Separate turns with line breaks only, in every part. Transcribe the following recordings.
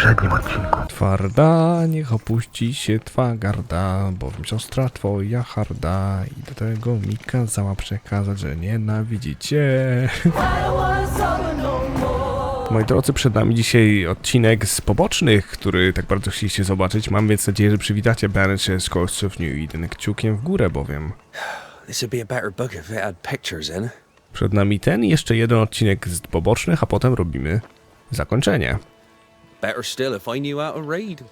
poprzednim odcinku.
Twarda, niech opuści się twa garda, bowiem siostra twoja harda i do tego mi kazała przekazać, że nienawidzicie. Moi drodzy, przed nami dzisiaj odcinek z pobocznych, który tak bardzo chcieliście zobaczyć. Mam więc nadzieję, że przywitacie Banishers w New Eden kciukiem w górę bowiem.
This would be a better book if it had pictures in.
Przed nami ten i jeszcze jeden odcinek z pobocznych, a potem robimy zakończenie.
Better still if I knew how to read.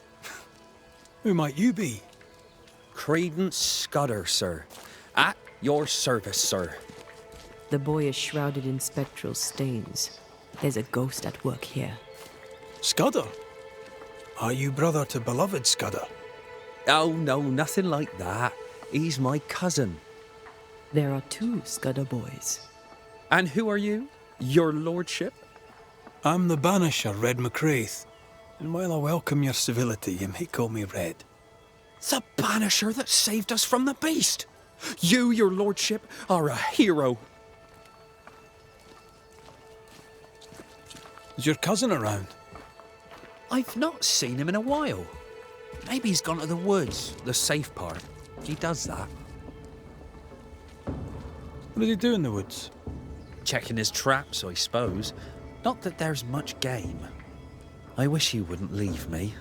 Who might you be?
Credence Scudder, sir. At your service, sir.
The boy is shrouded in spectral stains. There's a ghost at work here.
Scudder? Are you brother to beloved Scudder?
Oh, no, nothing like that. He's my cousin.
There are two Scudder boys.
And who are you? Your lordship?
I'm the Banisher, Red McCraith. And while I welcome your civility, you may call me Red.
The banisher that saved us from the beast. You, your lordship, are a hero.
Is your cousin around?
I've not seen him in a while. Maybe he's gone to the woods, the safe part. He does that.
What does he do in the woods?
Checking his traps, I suppose. Not that there's much game. I wish he wouldn't leave me.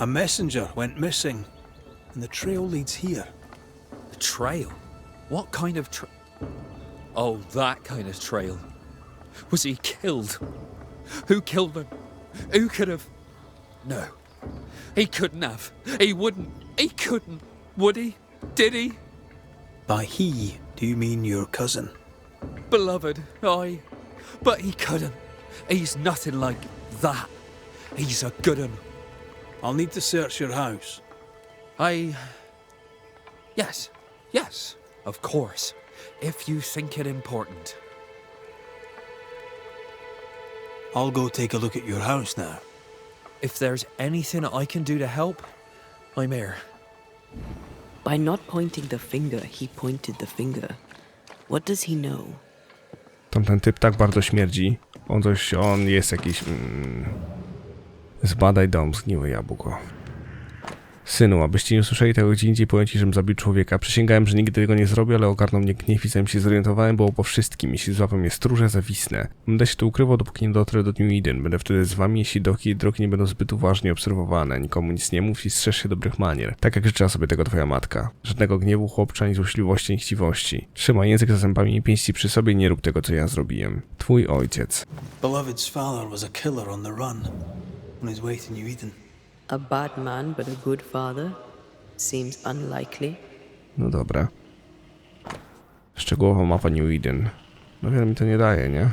A messenger went missing, and the trail leads here.
The trail? What kind of trail? Oh, that kind of trail. Was he killed? Who killed him? Who could have? No. He couldn't have. He wouldn't. He couldn't. Would he? Did he?
By he, do you mean your cousin?
Beloved, aye. But he couldn't. He's nothing like that. He's a good un.
I'll need to search your house.
Yes, of course. If you think it important.
I'll go take a look at your house now.
If there's anything I can do to help, I'm here.
By not pointing the finger, he pointed the finger. What does he know?
Tamten typ tak bardzo śmierdzi. On jest jakiś... Zbadaj dom, zgniłe jabłko. Synu, abyście nie usłyszeli tego gdzie indziej, powiem ci, żebym zabił człowieka. Przysięgałem, że nigdy tego nie zrobię, ale ogarnął mnie gniew i zanim się zorientowałem, było po wszystkim. Jeśli złapią mnie stróże, zawisnę. Będę się tu ukrywał, dopóki nie dotrę do New Eden. Będę wtedy z wami, jeśli drogi nie będą zbyt uważnie obserwowane. Nikomu nic nie mów i strzeż się dobrych manier. Tak jak życzyła sobie tego twoja matka. Żadnego gniewu, chłopcza, ani złośliwości, ani chciwości. Trzymaj język za zębami i pięści przy sobie i nie rób tego, co ja zrobiłem. Twój ojciec.
Beloved's father was a killer on the run, on his way to New Eden.
A bad man, but a good father? Seems unlikely.
No dobra. Szczegółowa mapa New Eden. No wiele mi to nie daje, nie?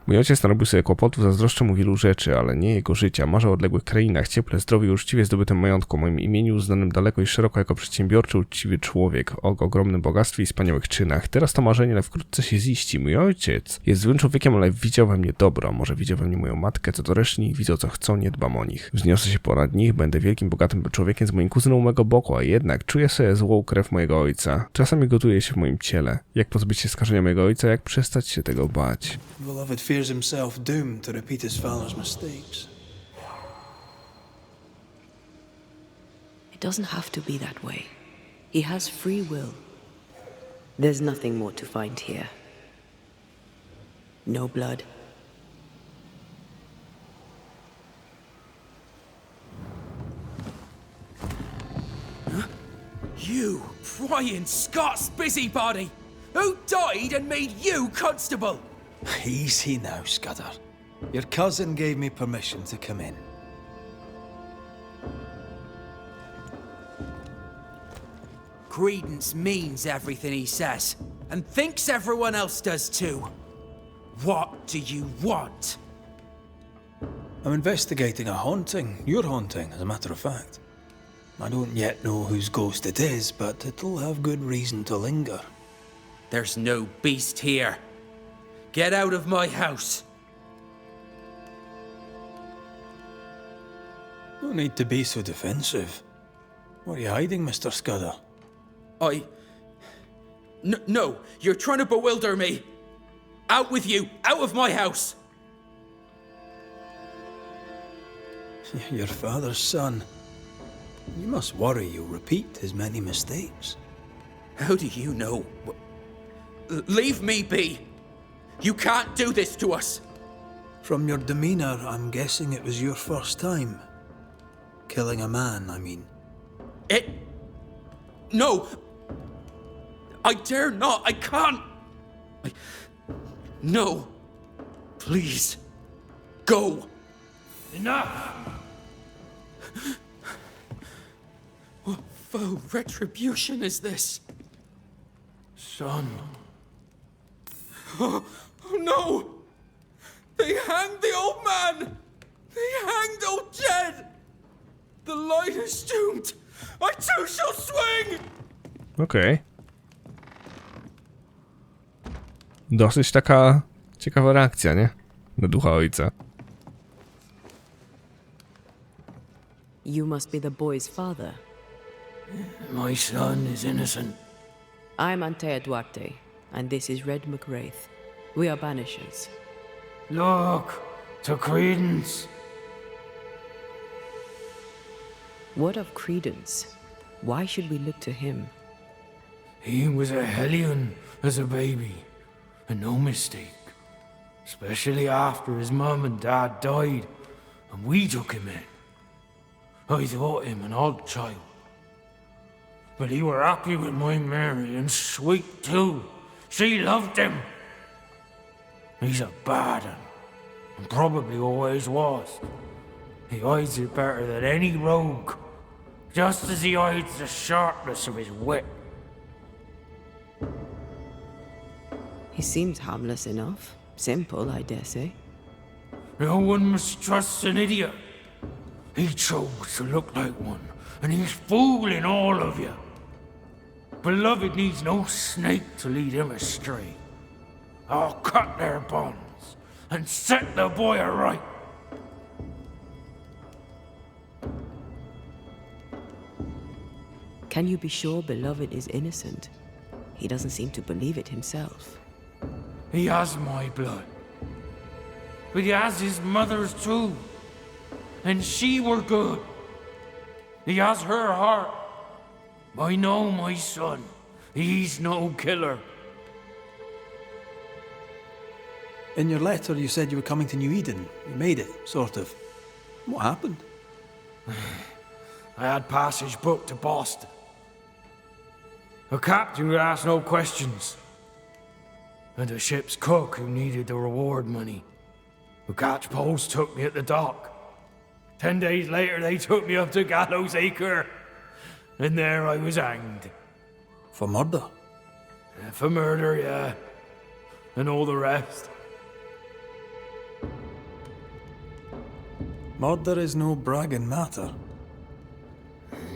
Mój ojciec narobił sobie kłopotów, zazdroszczę mu wielu rzeczy, ale nie jego życia. Marzę o odległych krainach, cieple, zdrowie i uczciwie zdobytym majątku, moim imieniu uznanym daleko i szeroko jako przedsiębiorczy, uczciwy człowiek, o ogromnym bogactwie i wspaniałych czynach. Teraz to marzenie, ale wkrótce się ziści. Mój ojciec jest złym człowiekiem, ale widział we mnie dobro. Może widział we mnie moją matkę, co do reszty nich widzą co chcą, nie dbam o nich. Wzniosę się ponad nich, będę wielkim, bogatym człowiekiem z moim kuzynem u mego boku, a jednak czuję sobie złą krew mojego ojca. Czasami gotuje się w moim ciele. Jak pozbyć się skażenia mojego ojca, jak przestać się tego bać?
Beloved fears himself doomed to repeat his father's mistakes.
It doesn't have to be that way. He has free will. There's nothing more to find here. No blood.
You prying Scots busybody! Who died and made you constable?
Easy now, Scudder. Your cousin gave me permission to come in.
Credence means everything he says, and thinks everyone else does too. What do you want?
I'm investigating a haunting. Your haunting, as a matter of fact. I don't yet know whose ghost it is, but it'll have good reason to linger.
There's no beast here. Get out of my house.
No need to be so defensive. What are you hiding, Mr. Scudder?
No, you're trying to bewilder me. Out with you! Out of my house!
Your father's son. You must worry you'll repeat his many mistakes.
How do you know? Leave me be! You can't do this to us!
From your demeanor, I'm guessing it was your first time. Killing a man, I mean.
No! I dare not! I can't! No! Please! Go!
Enough!
What foul retribution is this?
Son.
Oh no! They hanged the old man! They hanged old Jed! The light is doomed! I too shall swing!
Okej. Dosyć taka ciekawa reakcja, nie? Na ducha ojca.
You must be the boy's father.
My son is innocent.
I'm Anteę Duarte, and this is Red McWraith. We are Banishers.
Look to Credence.
What of Credence? Why should we look to him?
He was a hellion as a baby, and no mistake. Especially after his mum and dad died, and we took him in. I thought him an odd child. But he were happy with my Mary, and sweet too. She loved him. He's a bad un, and probably always was. He hides it better than any rogue, just as he hides the sharpness of his wit.
He seems harmless enough. Simple, I dare say.
No one must trust an idiot. He chose to look like one, and he's fooling all of you. Beloved needs no snake to lead him astray. I'll cut their bonds and set the boy aright.
Can you be sure Beloved is innocent? He doesn't seem to believe it himself.
He has my blood. But he has his mother's too. And she were good. He has her heart. I know my son. He's no killer.
In your letter, you said you were coming to New Eden. You made it, sort of. What happened?
I had passage booked to Boston. A captain who asked no questions. And a ship's cook who needed the reward money. The catch post took me at the dock. 10 days later, they took me up to Gallows Acre. And there I was hanged.
For murder?
For murder, yeah. And all the rest.
Murder is no bragging matter.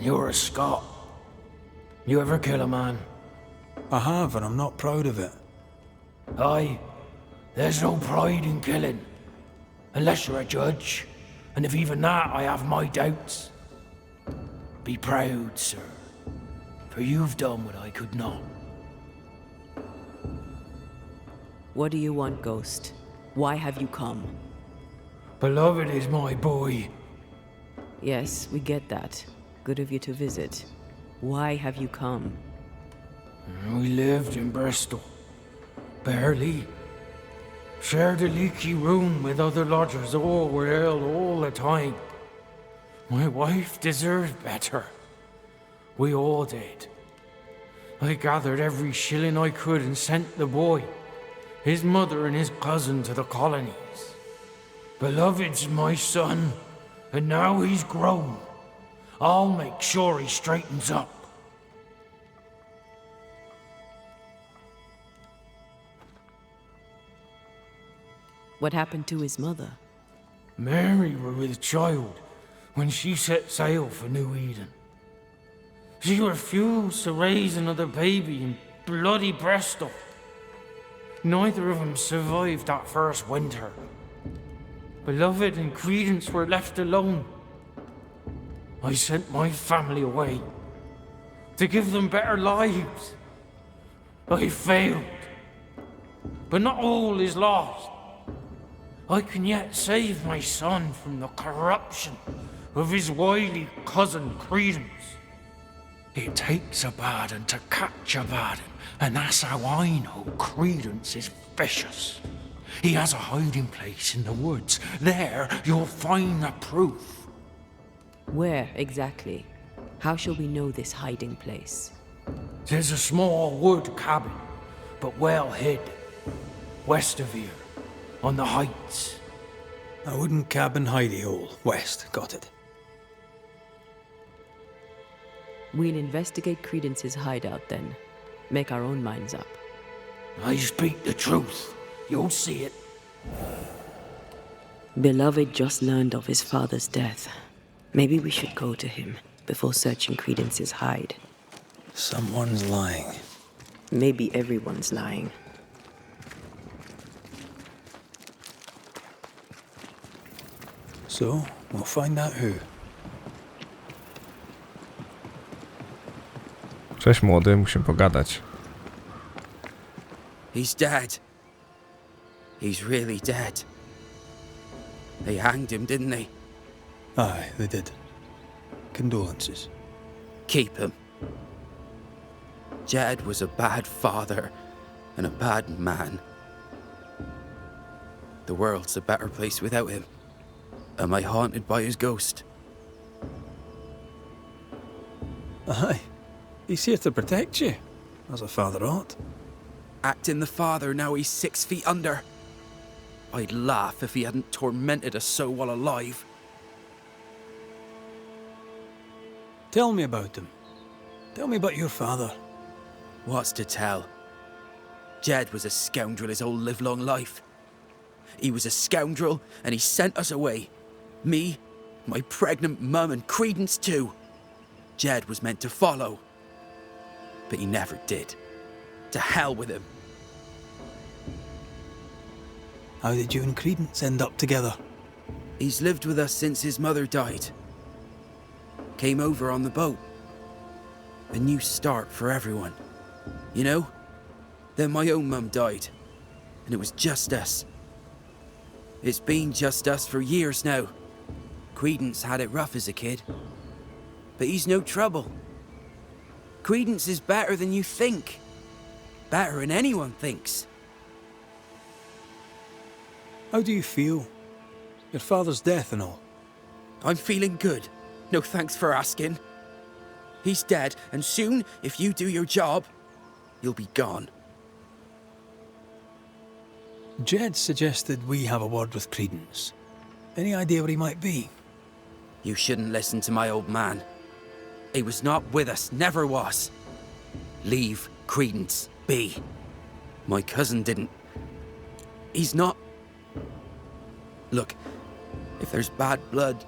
You're a Scot. You ever kill a man?
I have, and I'm not proud of it.
Aye. There's no pride in killing. Unless you're a judge. And if even that, I have my doubts. Be proud, sir. For you've done what I could not.
What do you want, Ghost? Why have you come?
Beloved is my boy.
Yes, we get that. Good of you to visit. Why have you come?
We lived in Bristol. Barely. Shared a leaky room with other lodgers. All were ill all the time. My wife deserved better. We all did. I gathered every shilling I could and sent the boy, his mother and his cousin to the colonies. Beloved's my son, and now he's grown. I'll make sure he straightens up.
What happened to his mother?
Mary were with child when she set sail for New Eden. She refused to raise another baby in bloody Bristol. Neither of them survived that first winter. Beloved and Credence were left alone. I sent my family away to give them better lives. I failed. but not all is lost. I can yet save my son from the corruption of his wily cousin Credence. It takes a Baden to catch a Baden, and that's how I know Credence is vicious. He has a hiding place in the woods. There you'll find the proof.
Where exactly? How shall we know this hiding place?
There's a small wood cabin, but well hid, west of here, on the heights.
A wooden cabin hidey hole. West. Got it.
We'll investigate Credence's hideout then. Make our own minds up.
I speak the truth. You'll see it.
Beloved just learned of his father's death. Maybe we should go to him before searching Credence's hide.
Someone's lying.
Maybe everyone's lying.
So, we'll find out who.
Cześć młody, musimy pogadać.
He's dead. He's really dead. They hanged him, didn't they?
Aye, they did. Condolences.
Keep him. Jed was a bad father and a bad man. The world's a better place without him. Am I haunted by his ghost?
Aye. He's here to protect you, as a father ought.
Acting the father, now he's 6 feet under. I'd laugh if he hadn't tormented us so while alive.
Tell me about him. Tell me about your father.
What's to tell? Jed was a scoundrel his whole livelong life. He was a scoundrel, and he sent us away. Me, my pregnant mum, and Credence too. Jed was meant to follow. But he never did. To hell with him.
How did you and Credence end up together?
He's lived with us since his mother died. Came over on the boat. A new start for everyone. You know? Then my own mum died. And it was just us. It's been just us for years now. Credence had it rough as a kid. But he's no trouble. Credence is better than you think. Better than anyone thinks.
How do you feel? Your father's death and all.
I'm feeling good. No thanks for asking. He's dead, and soon, if you do your job, you'll be gone.
Jed suggested we have a word with Credence. Any idea where he might be?
You shouldn't listen to my old man. He was not with us, never was. Leave Credence be. My cousin didn't. He's not... Look, if there's bad blood,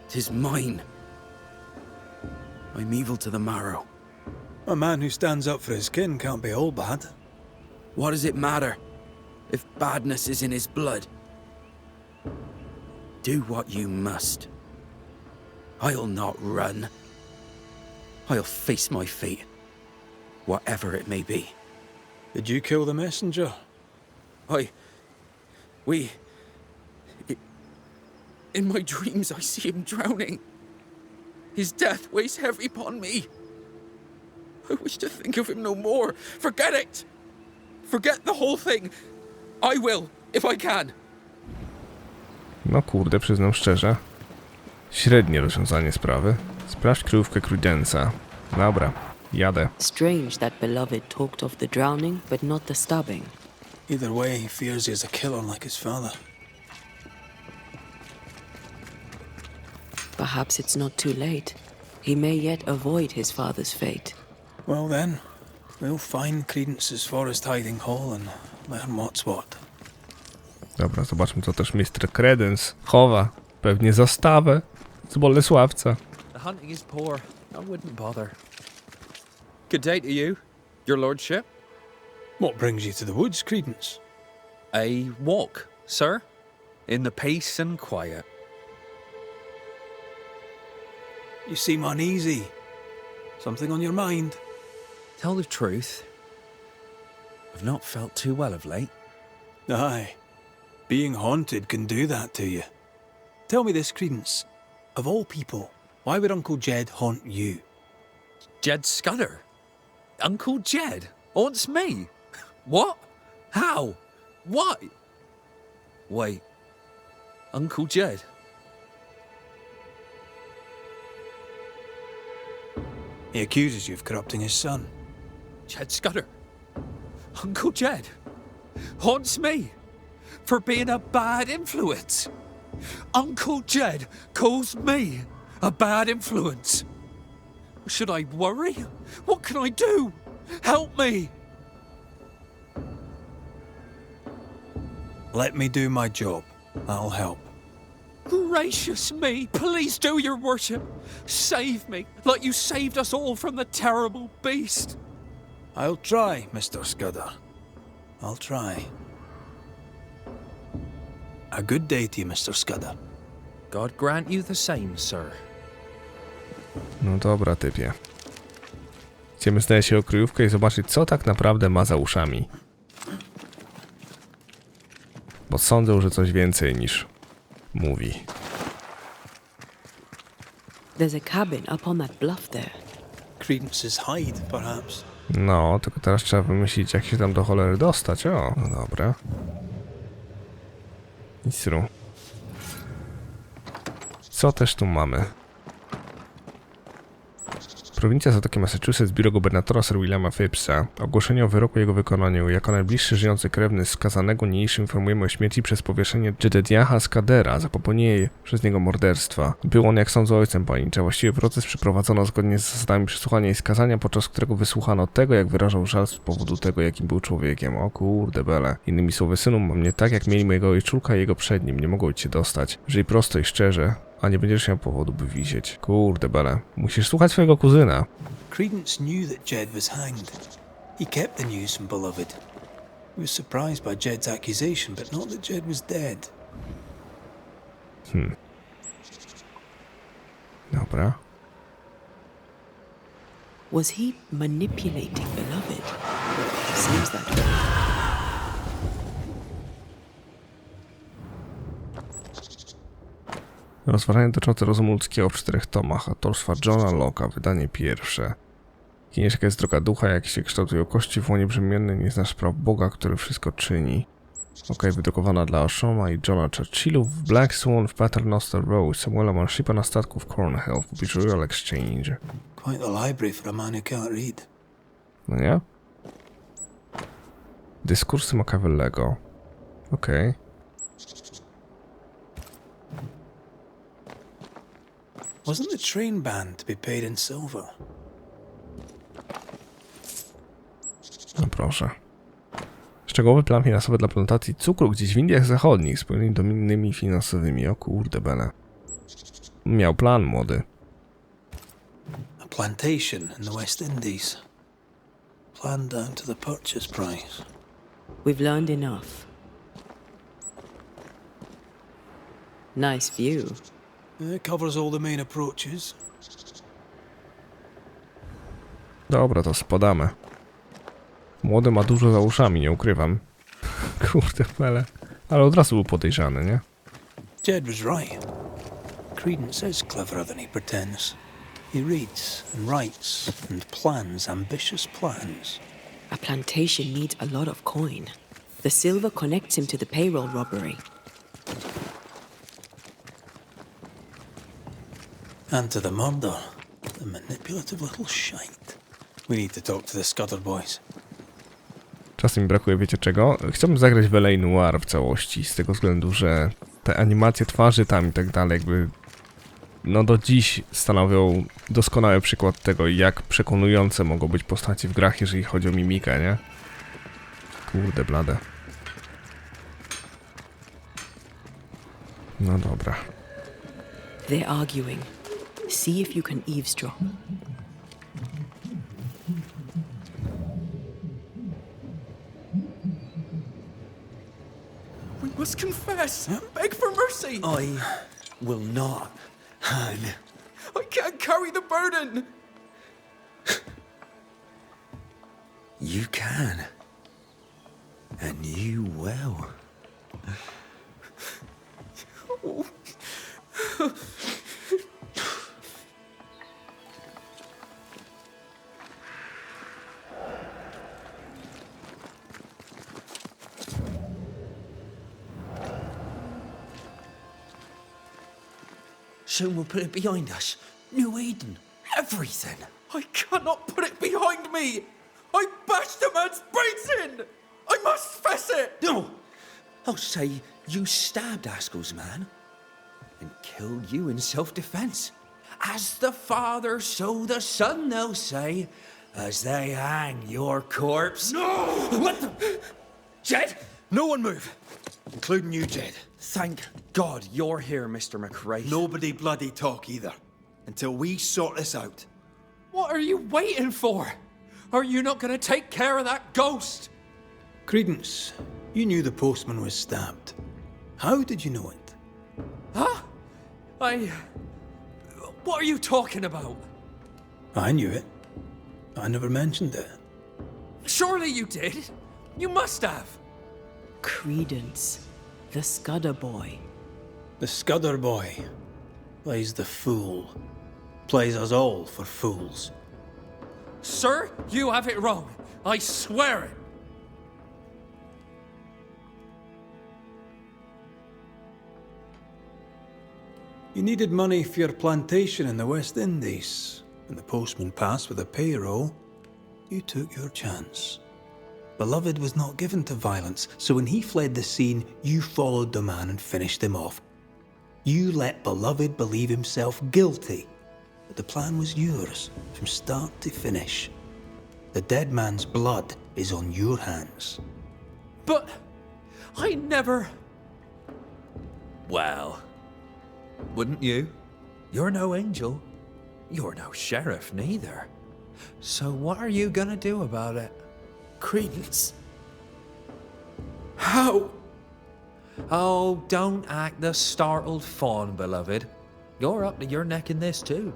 'tis mine. I'm evil to the marrow.
A man who stands up for his kin can't be all bad.
What does it matter if badness is in his blood? Do what you must. I'll not run. I'll face my fate, whatever it may be.
Did you kill the messenger?
In my dreams I see him drowning. His death weighs heavy upon me. I wish to think of him no more. Forget it! Forget the whole thing. I will, if I can.
No kurde, przyznam szczerze. Średnie rozwiązanie sprawy. Sprawdź kryjówkę Credence'a. Dobra, jadę.
Strange that Beloved talked of the drowning, but not the stabbing.
Either way, he fears he is a killer like his father.
Perhaps it's not too late. He may yet avoid his father's fate.
Well then, we'll find Credence's forest hiding hole and learn what's what.
Dobra, zobaczmy co też Mr. Credence chowa. Pewnie zastawę z Bolesławca.
The hunting is poor. I wouldn't bother. Good day to you, your lordship.
What brings you to the woods, Credence?
A walk, sir, in the peace and quiet.
You seem uneasy. Something on your mind?
Tell the truth, I've not felt too well of late.
Aye. Being haunted can do that to you. Tell me this, Credence. Of all people, why would Uncle Jed haunt you?
Jed Scudder? Uncle Jed haunts me? What? How? Why? Wait. Uncle Jed?
He accuses you of corrupting his son.
Jed Scudder? Uncle Jed haunts me for being a bad influence. Uncle Jed calls me a bad influence. Should I worry? What can I do? Help me!
Let me do my job. That'll help.
Gracious me, please do your worship. Save me, like you saved us all from the terrible beast.
I'll try, Mr. Scudder. I'll try. A good day to you, Mr. Scudder.
God grant you the same, sir.
No dobra, typie. Chcemy znaleźć się o kryjówkę i zobaczyć, co tak naprawdę ma za uszami. Bo sądzę, że coś więcej niż mówi.
There's a cabin up on that bluff there.
Credence's hide, perhaps.
No, tylko teraz trzeba wymyślić, jak się tam do cholery dostać. O, no dobra. Isru. Co też tu mamy? Prowincja Zatoki Massachusetts, biuro gubernatora Sir Williama Phippsa. Ogłoszenie o wyroku i jego wykonaniu. Jako najbliższy żyjący krewny skazanego niniejszym informujemy o śmierci przez powieszenie Jedediaha Scudera za popełnienie przez niego morderstwa. Był on, jak sądzą, ojcem panicze. Właściwie proces przeprowadzono zgodnie z zasadami przesłuchania i skazania, podczas którego wysłuchano tego, jak wyrażał żal z powodu tego, jakim był człowiekiem. O kurde bele. Innymi słowy, synu, mam mnie tak, jak mieli mojego ojczulka i jego przed nim. Nie mogą cię dostać. Jeżeli prosto i szczerze, a nie będziesz miał powodu, by wisieć. Kurde bele. Musisz słuchać swojego kuzyna.
Credence knew that Jed was hanged. He kept the news from Beloved. He was surprised by Jed's accusation, but not that Jed was dead.
Dobra.
Was he manipulating Beloved? Seems that way.
Rozważanie dotyczące rozumu ludzkiego w 4 tomach autorstwa Johna Locke'a, wydanie pierwsze. Kiniesz, jaka jest droga ducha, jak się kształtują kości w łonie brzemiennej, nie znasz praw Boga, który wszystko czyni. Okej, wydrukowana dla Oshoma i Johna Churchillów w Black Swan w Paternoster Row, Samuela Manshipa na statku w Cornhill w pobliżu Royal Exchange.
Quite the library for a man who can't read.
No nie? Dyskursy Machiavellego. Okej.
Wasn't the train band to be paid in silver?
No proszę. Szczegółowy plan finansowy dla plantacji cukru gdzieś w Indiach Zachodnich z pełnymi dominiami finansowymi. O kurde bele. Miał plan, młody.
A plantation in the West Indies. Planned down to the purchase price.
We've learned enough. Nice view.
It covers all the main approaches.
Dobra, to spadamy. Młody ma dużo za uszami, nie ukrywam. Kurde bele. Ale od razu był podejrzany, nie?
Jed was right. Credence is cleverer than he pretends. He reads and writes and plans ambitious plans.
A plantation needs a lot of coin. The silver connects him to the payroll robbery.
And to the murder. The manipulative little shite. We need to talk to the Scudder boys.
Czasem mi brakuje, wiecie czego? Chciałbym zagrać w L.A. Noir w całości, z tego względu, że te animacje twarzy tam i tak dalej jakby no do dziś stanowią doskonały przykład tego, jak przekonujące mogą być postacie w grach, jeżeli chodzi o mimikę, nie? Kurde blade. No dobra.
They're arguing. See if you can eavesdrop.
We must confess. Beg for mercy.
I will not hang.
I can't carry the burden.
You can. And you will.
Soon we'll put it behind us. New Eden. Everything.
I cannot put it behind me! I bashed a man's brains in! I must fess it!
No! I'll say you stabbed Askell's man and killed you in self-defense. As the Father, so the Son, they'll say, as they hang your corpse.
No!
What the? Jed?
No one move, including you, Jed.
Thank God you're here, Mr. McRae.
Nobody bloody talk either, until we sort this out.
What are you waiting for? Are you not going to take care of that ghost?
Credence, you knew the postman was stabbed. How did you know it?
Huh? What are you talking about?
I knew it. I never mentioned it.
Surely you did. You must have.
Credence, the Scudder boy.
The Scudder boy plays the fool. Plays us all for fools.
Sir, you have it wrong. I swear it.
You needed money for your plantation in the West Indies. When the postman passed with a payroll, you took your chance. Beloved was not given to violence, so when he fled the scene, you followed the man and finished him off. You let Beloved believe himself guilty, but the plan was yours from start to finish. The dead man's blood is on your hands.
But I never...
Well, wouldn't you? You're no angel. You're no sheriff neither. So what are you gonna do about it?
Credence.
How?
Oh, don't act the startled fawn, beloved. You're up to your neck in this too.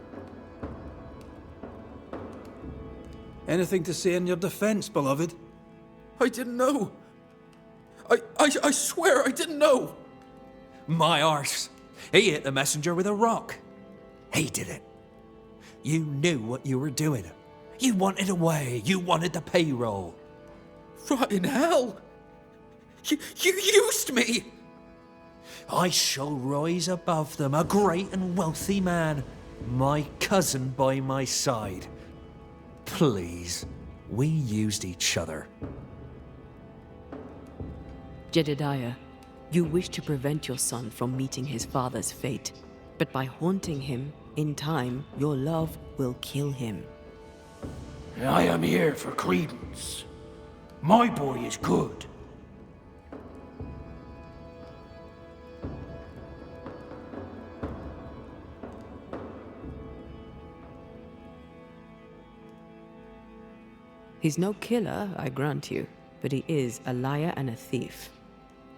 Anything to say in your defense, Beloved?
I didn't know. I swear I didn't know.
My arse. He hit the messenger with a rock. He did it. You knew what you were doing. You wanted away. You wanted the payroll.
Rot in hell. You used me.
I shall rise above them, a great and wealthy man, my cousin by my side. Please, we used each other.
Jedediah, you wish to prevent your son from meeting his father's fate, but by haunting him, in time, your love will kill him.
I am here for Credence. My boy is good.
He's no killer, I grant you, but he is a liar and a thief.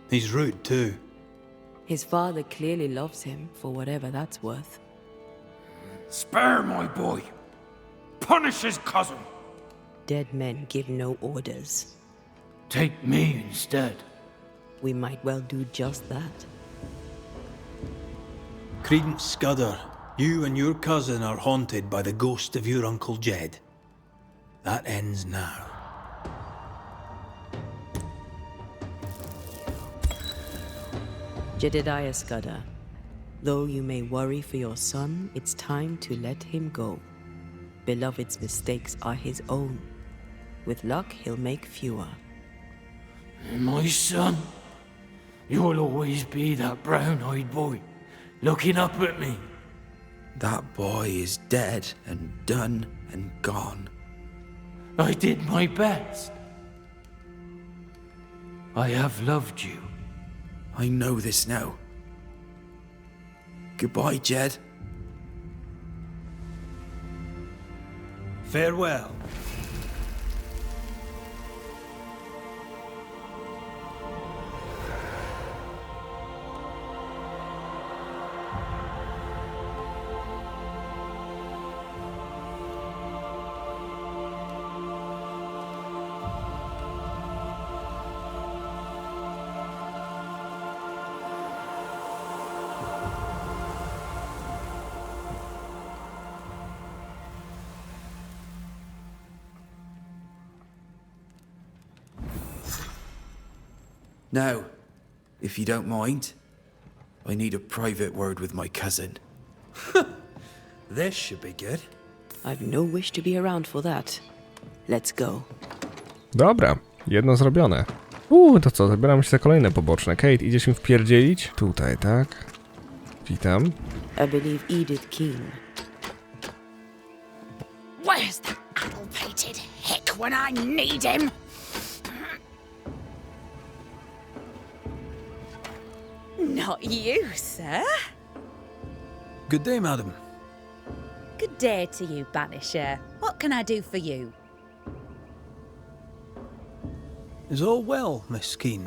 He's rude too.
His father clearly loves him, for whatever that's worth.
Spare my boy. Punish his cousin.
Dead men give no orders.
Take me instead.
We might well do just that.
Credence Scudder, you and your cousin are haunted by the ghost of your Uncle Jed. That ends now.
Jedediah Scudder, though you may worry for your son, it's time to let him go. Beloved's mistakes are his own. With luck, he'll make fewer.
My son, you'll always be that brown-eyed boy, looking up at me.
That boy is dead and done and gone.
I did my best. I have loved you.
I know this now. Goodbye, Jed.
Farewell.
Now, if you don't mind, I need a private word with my cousin.
This should be good.
I've no wish to be around for that. Let's go.
Dobra, jedno zrobione. To co, zabieramy się za kolejne poboczne. Kate, idziesz mi wpierdzielić? Tutaj, tak? Witam.
I believe Edith Keen.
Where's that addle-pated hick when I need him? Not you, sir.
Good day, madam.
Good day to you, Banisher. What can I do for you?
Is all well, Miss Keen?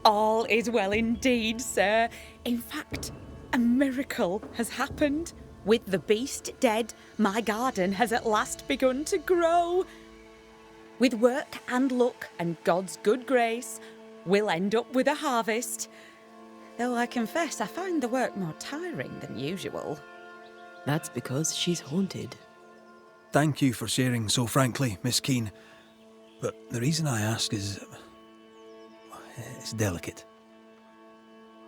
All is well indeed, sir. In fact, a miracle has happened. With the beast dead, my garden has at last begun to grow. With work and luck and God's good grace, we'll end up with a harvest. Though I confess I find the work more tiring than usual.
That's because she's haunted.
Thank you for sharing so frankly, Miss Keen. But the reason I ask is... it's delicate.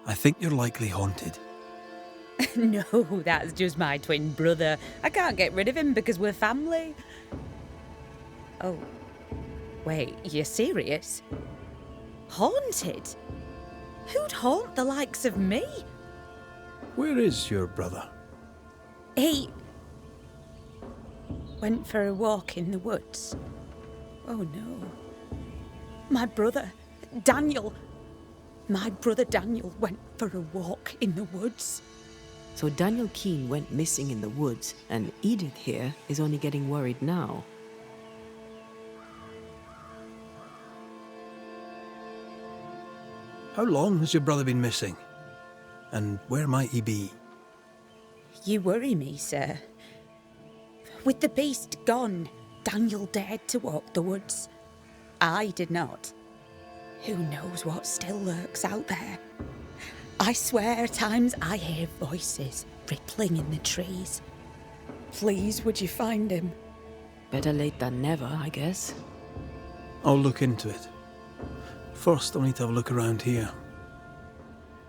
I think you're likely haunted.
No, that's just my twin brother. I can't get rid of him because we're family. Oh, wait, you're serious? Haunted? Who'd haunt the likes of me?
Where is your brother?
He went for a walk in the woods. Oh no. My brother, Daniel. My brother Daniel went for a walk in the woods.
So Daniel Keen went missing in the woods, and Edith here is only getting worried now.
How long has your brother been missing? And where might he be?
You worry me, sir. With the beast gone, Daniel dared to walk the woods. I did not. Who knows what still lurks out there? I swear at times I hear voices rippling in the trees. Please, would you find him?
Better late than never, I guess.
I'll look into it. First, I'll need to have a look around here.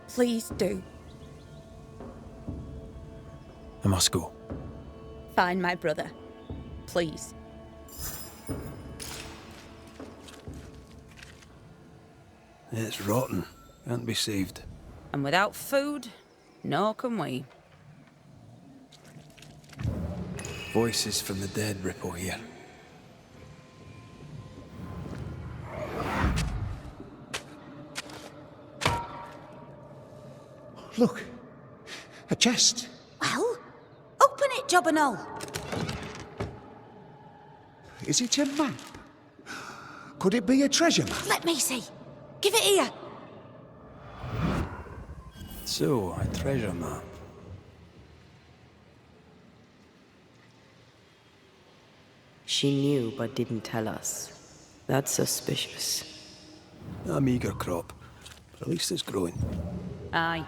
Please do.
I must go.
Find my brother. Please.
It's rotten. Can't be saved.
And without food, nor can we.
Voices from the dead ripple here.
Look, a chest.
Well, open it, Job and all.
Is it a map? Could it be a treasure map?
Let me see. Give it here.
So, a treasure map.
She knew but didn't tell us. That's suspicious.
A meagre crop, but at least it's growing.
Aye.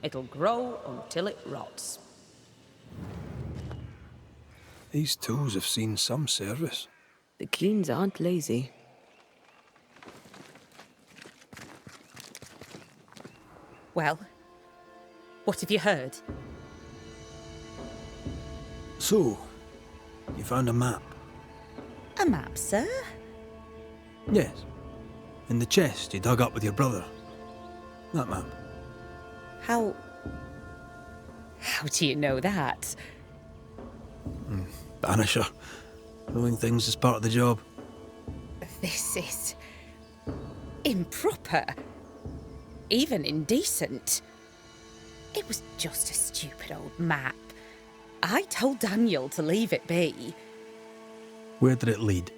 It'll grow until it rots.
These tools have seen some service.
The Keens aren't lazy.
Well, what have you heard?
So, you found a map?
A map, sir?
Yes. In the chest you dug up with your brother. That map.
How do you know that?
Banisher. Knowing things is part of the job.
This is improper. Even indecent. It was just a stupid old map. I told Daniel to leave it be.
Where did it lead?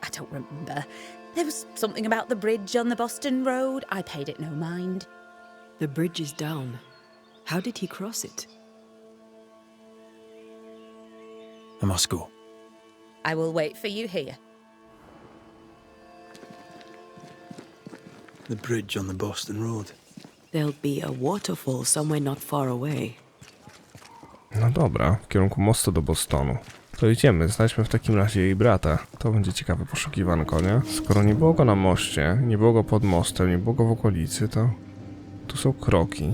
I don't remember. There was something about the bridge on the Boston Road. I paid it no mind.
The bridge is down. How did he cross it?
I must go.
I will wait for you here.
The bridge on the Boston Road.
There'll be a waterfall somewhere not far away.
No dobra, w kierunku mostu do Bostonu. To idziemy, znajdźmy w takim razie jej brata. To będzie ciekawe poszukiwanko, nie? Skoro nie było go na moście, nie było go pod mostem, nie było go w okolicy, to... Tu są kroki.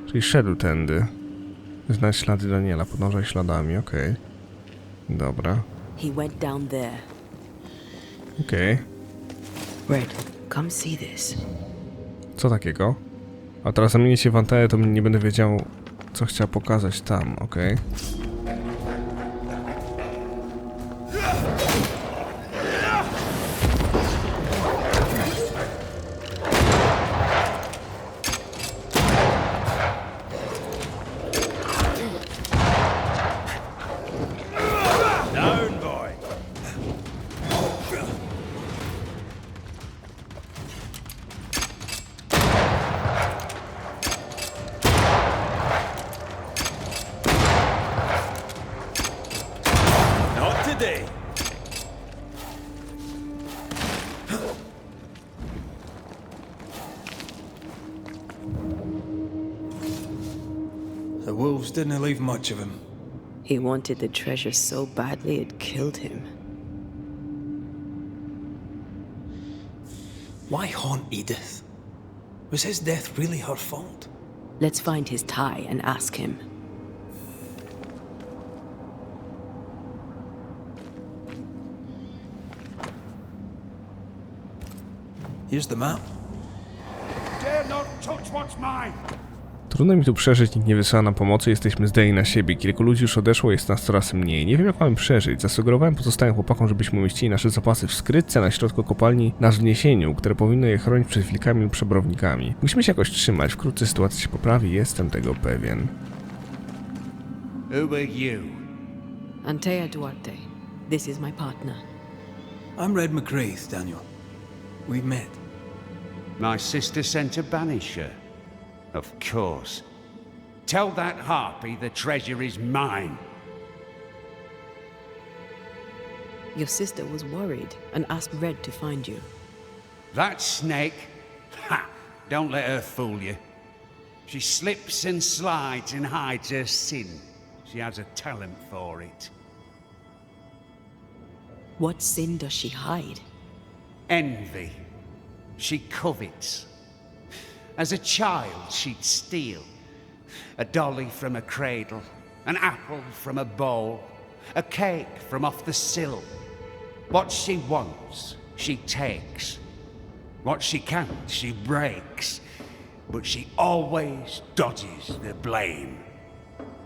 Czyli szedł tędy. Znajdź ślady Daniela, podążaj śladami, okej. Dobra.
He went down there.
Okej.
Red, come see this.
Co takiego? A teraz zamienię się w Anteę, to nie będę wiedział, co chciała pokazać tam, okej.
The wolves didn't leave much of him.
He wanted the treasure so badly it killed him.
Why haunt Edith? Was his death really her fault?
Let's find his tie and ask him.
Here's the map.
Dare not touch what's mine!
Trudno mi tu przeżyć, nikt nie wysyła nam pomocy, jesteśmy zdani na siebie. Kilku ludzi już odeszło, jest nas coraz mniej. Nie wiem, jak mamy przeżyć. Zasugerowałem pozostałym chłopakom, żebyśmy umieścili nasze zapasy w skrytce na środku kopalni na wzniesieniu, które powinno je chronić przed wilkami lub przebrownikami. Musimy się jakoś trzymać, wkrótce sytuacja się poprawi, jestem tego pewien.
Who are you?
Anteę Duarte. This is my partner.
I'm Red McCraith, Daniel. We've met.
My sister sent a banisher. Of course. Tell that harpy the treasure is mine.
Your sister was worried and asked Red to find you.
That snake? Ha! Don't let her fool you. She slips and slides and hides her sin. She has a talent for it.
What sin does she hide?
Envy. She covets. As a child, she'd steal. A dolly from a cradle, an apple from a bowl, a cake from off the sill. What she wants, she takes. What she can't, she breaks. But she always dodges the blame.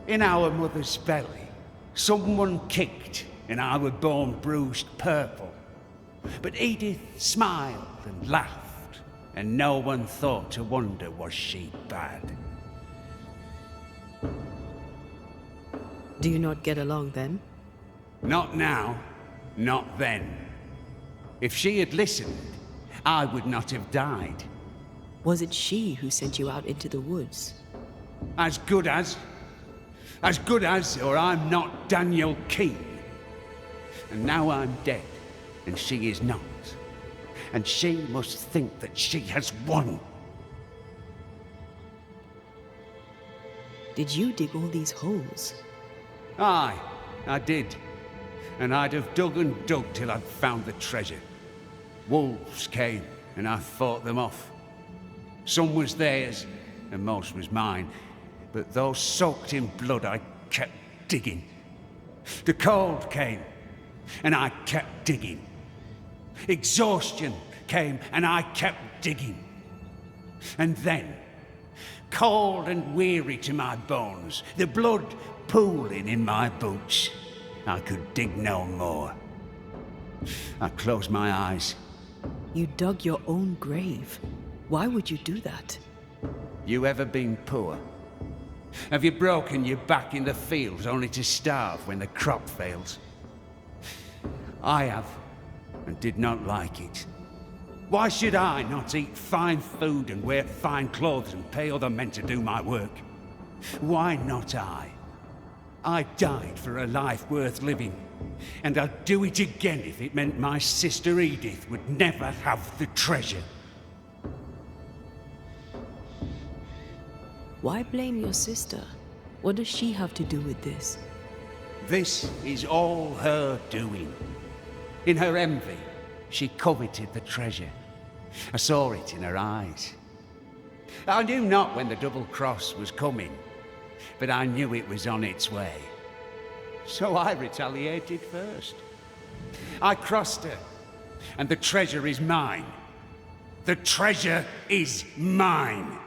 In our mother's belly, someone kicked, and I were born bruised purple. But Edith smiled and laughed, and no one thought to wonder, was she bad?
Do you not get along then?
Not now, not then. If she had listened, I would not have died.
Was it she who sent you out into the woods?
As good as, or I'm not Daniel Keane. And now I'm dead, and she is not. And she must think that she has won.
Did you dig all these holes?
Aye, I did. And I'd have dug and dug till I'd found the treasure. Wolves came, and I fought them off. Some was theirs, and most was mine. But those soaked in blood, I kept digging. The cold came, and I kept digging. Exhaustion came, and I kept digging. And then, cold and weary to my bones, the blood pooling in my boots, I could dig no more. I closed my eyes.
You dug your own grave. Why would you do that?
You ever been poor? Have you broken your back in the fields only to starve when the crop fails? I have, and did not like it. Why should I not eat fine food and wear fine clothes and pay other men to do my work? Why not I? I died for a life worth living, and I'd do it again if it meant my sister Edith would never have the treasure.
Why blame your sister? What does she have to do with this?
This is all her doing. In her envy, she coveted the treasure. I saw it in her eyes. I knew not when the double cross was coming, but I knew it was on its way. So I retaliated first. I crossed her, and the treasure is mine. The treasure is mine.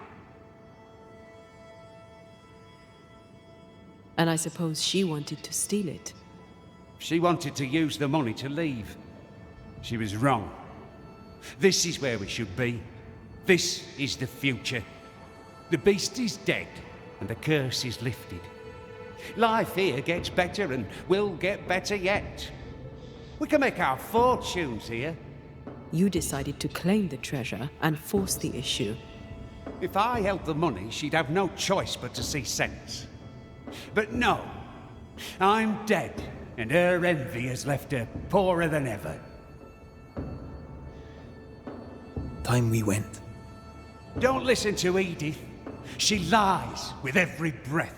And I suppose she wanted to steal it.
She wanted to use the money to leave. She was wrong. This is where we should be. This is the future. The beast is dead, and the curse is lifted. Life here gets better and will get better yet. We can make our fortunes here.
You decided to claim the treasure and force the issue.
If I held the money, she'd have no choice but to see sense. But no, I'm dead, and her envy has left her poorer than ever.
Time we went.
Don't listen to Edith. She lies with every breath.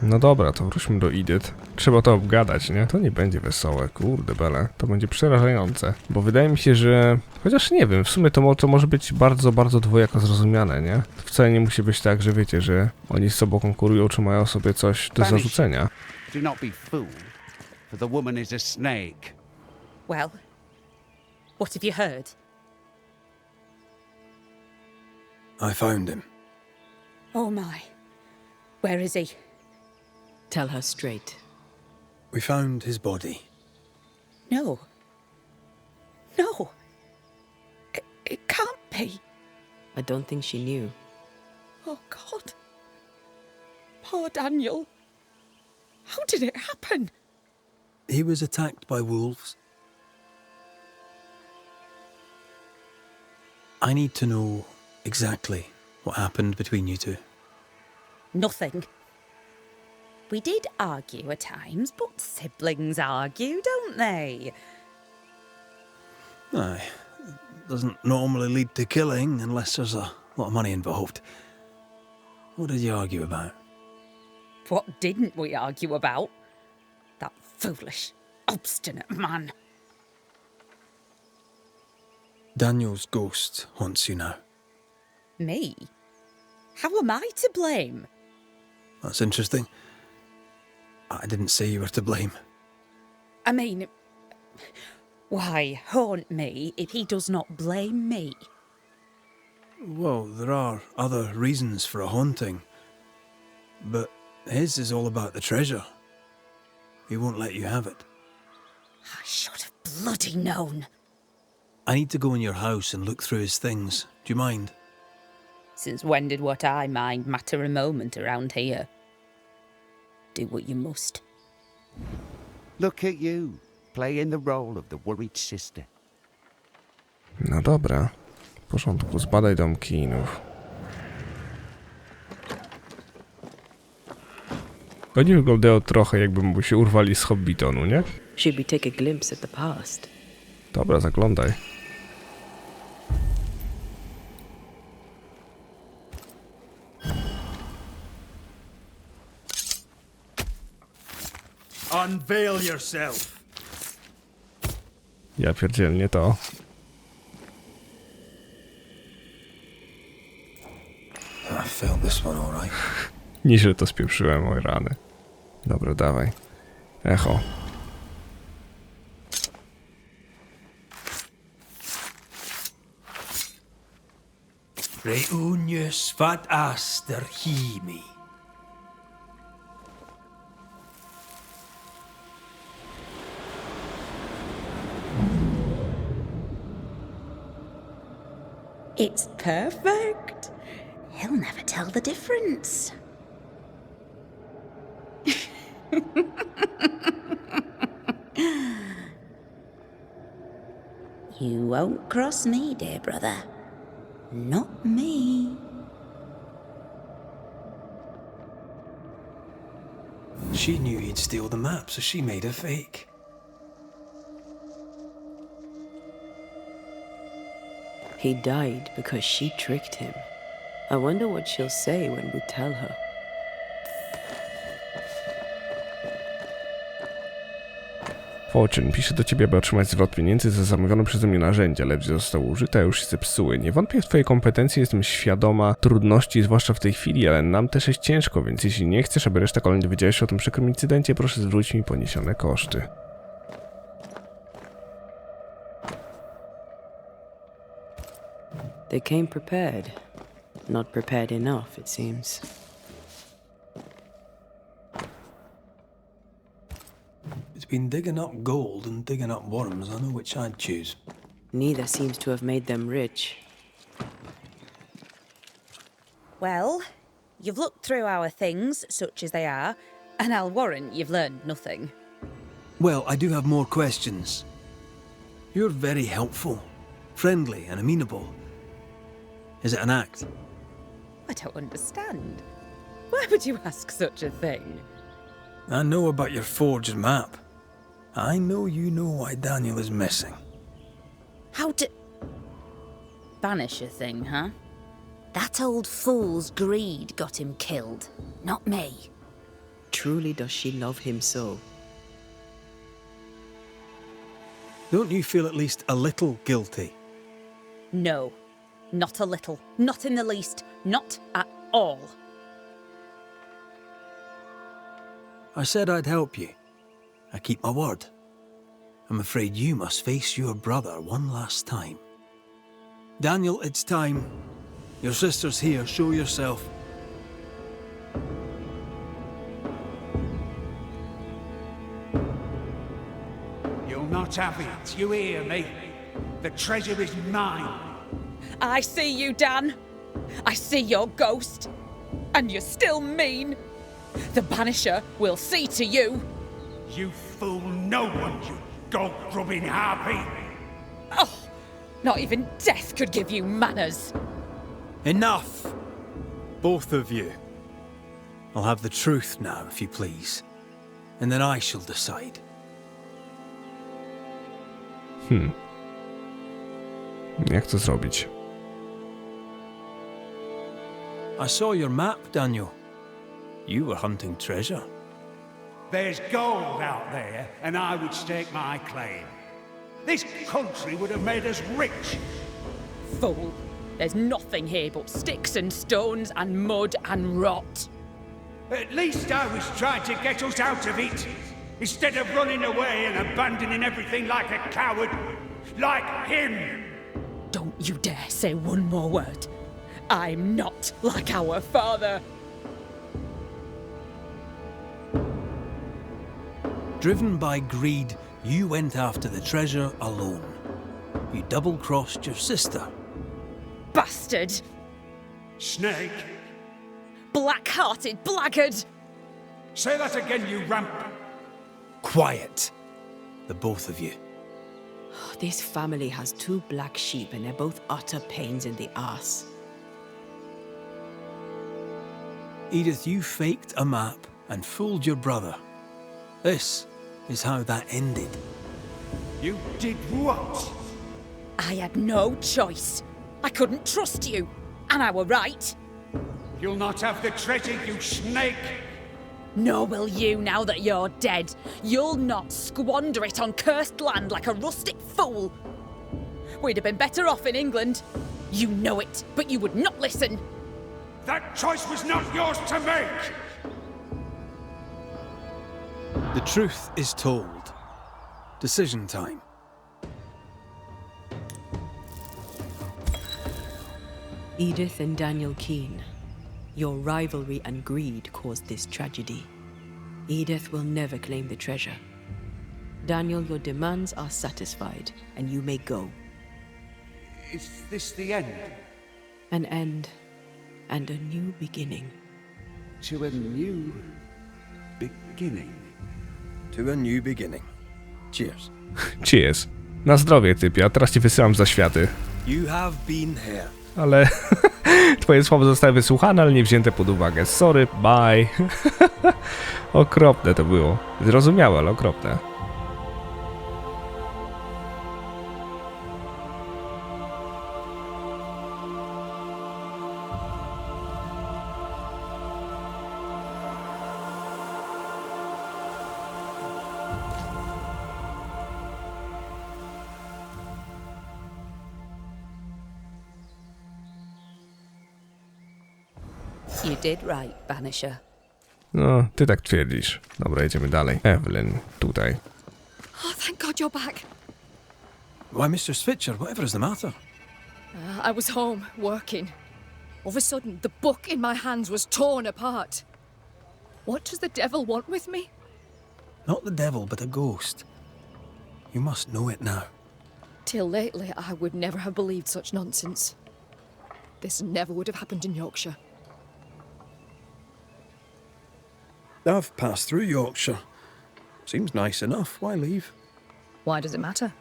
No dobra, to wróćmy do Edith. Trzeba to obgadać, nie? To nie będzie wesołe, kurde bele. To będzie przerażające. Bo wydaje mi się, że... Chociaż nie wiem, w sumie to może być bardzo, bardzo dwojako zrozumiane, nie? To wcale nie musi być tak, że wiecie, że oni z sobą konkurują, czy mają sobie coś do zarzucenia.
Do not be fooled, for the woman is a snake.
Well, what have you heard?
I found him.
Oh my. Where is he?
Tell her straight.
We found his body.
No. No. It can't be.
I don't think she knew.
Oh, God. Poor Daniel. How did it happen?
He was attacked by wolves. I need to know exactly what happened between you two.
Nothing. We did argue at times, but siblings argue, don't they?
Aye. Doesn't normally lead to killing unless there's a lot of money involved. What did you argue about?
What didn't we argue about? That foolish, obstinate man.
Daniel's ghost haunts you now.
Me? How am I to blame?
That's interesting. I didn't say you were to blame.
I mean, why haunt me if he does not blame me?
Well, there are other reasons for a haunting. But his is all about the treasure. He won't let you have it.
I should have bloody known.
I need to go in your house and look through his things. Do you mind?
Since when did what I mind matter a moment around here? Do what you must.
Look at you, playing the role of the worried sister.
No dobra. W porządku, zbadaj dom kinów. Oni wyglądają trochę, jakby mu się urwali z Hobbitonu, nie?
Should we take a glimpse at the past?
Dobra, zaglądaj.
Unveil yourself.
Ja pierdzielę, nie to.
I felt this one all right.
Nieźle to spieprzyłem, moje rany. Dobra, dawaj. Echo.
Reunius vat aster himi.
It's perfect. He'll never tell the difference. You won't cross me, dear brother. Not me.
She knew he'd steal the map, so she made a fake.
He died because she tricked him. I wonder what she'll say when we tell her.
Fortune pisze do ciebie, aby otrzymać zwrot pieniędzy za zamówione przeze mnie narzędzia, lecz zostały użyte, a już się zepsuły. Nie wątpię w twojej kompetencji, jestem świadoma trudności, zwłaszcza w tej chwili, ale nam też jest ciężko, więc jeśli nie chcesz, aby reszta kolonii dowiedziała się o tym przykrym incydencie, proszę zwróć mi poniesione koszty.
They came prepared. Not prepared enough, it seems.
Between digging up gold and digging up worms, I know which I'd choose.
Neither seems to have made them rich.
Well, you've looked through our things, such as they are, and I'll warrant you've learned nothing.
Well, I do have more questions. You're very helpful, friendly and amenable. Is it an act?
I don't understand. Why would you ask such a thing?
I know about your forged map. I know you know why Daniel is missing.
How to... Banisher thing, huh? That old fool's greed got him killed, not me.
Truly does she love him so?
Don't you feel at least a little guilty?
No, not a little, not in the least, not at all.
I said I'd help you. I keep my word. I'm afraid you must face your brother one last time. Daniel, it's time. Your sister's here, show yourself.
You'll not have it, you hear me? The treasure is mine.
I see you, Dan. I see your ghost. And you're still mean. The Banisher will see to you.
You fool no one, you dog-grubbing harpy.
Oh, not even death could give you manners.
Enough! Both of you. I'll have the truth now, if you please. And then I shall decide.
Jak to zrobić?
I saw your map, Daniel. You were hunting treasure.
There's gold out there, and I would stake my claim. This country would have made us rich.
Fool. There's nothing here but sticks and stones and mud and rot.
At least I was trying to get us out of it, instead of running away and abandoning everything like a coward, like him.
Don't you dare say one more word. I'm not like our father.
Driven by greed, you went after the treasure alone. You double-crossed your sister.
Bastard!
Snake,
Black-hearted blackguard!
say that again, you ramp.
Quiet, the both of you.
This family has two black sheep and they're both utter pains in the arse.
Edith, you faked a map and fooled your brother. This is how that ended.
You did what?
I had no choice. I couldn't trust you. And I were right.
You'll not have the treasure, you snake.
Nor will you now that you're dead. You'll not squander it on cursed land like a rustic fool. We'd have been better off in England. You know it, but you would not listen.
That choice was not yours to make.
The truth is told. Decision time.
Edith and Daniel Keene, your rivalry and greed caused this tragedy. Edith will never claim the treasure. Daniel, your demands are satisfied, and you may go.
Is this the end?
An end, and a new beginning.
To a new beginning.
To a new beginning. Cheers.
Cheers. Na zdrowie, typie, a teraz ci wysyłam zaświaty.
You have been here.
Ale twoje słowa zostały wysłuchane, ale nie wzięte pod uwagę. Sorry, bye. Okropne to było. Zrozumiałe, ale okropne.
You did right, Banisher.
No, ty tak twierdzisz. Dobra, jedziemy dalej. Evelyn, tutaj.
Oh, thank God you're back.
Why, Mr. Switcher, whatever is the matter?
I was home, working. All of a sudden, the book in my hands was torn apart. What does the devil want with me?
Not the devil, but a ghost. You must know it now.
Till lately, I would never have believed such nonsense. This never would have happened in Yorkshire.
I've passed through Yorkshire. Seems nice enough. Why leave?
Why does it matter?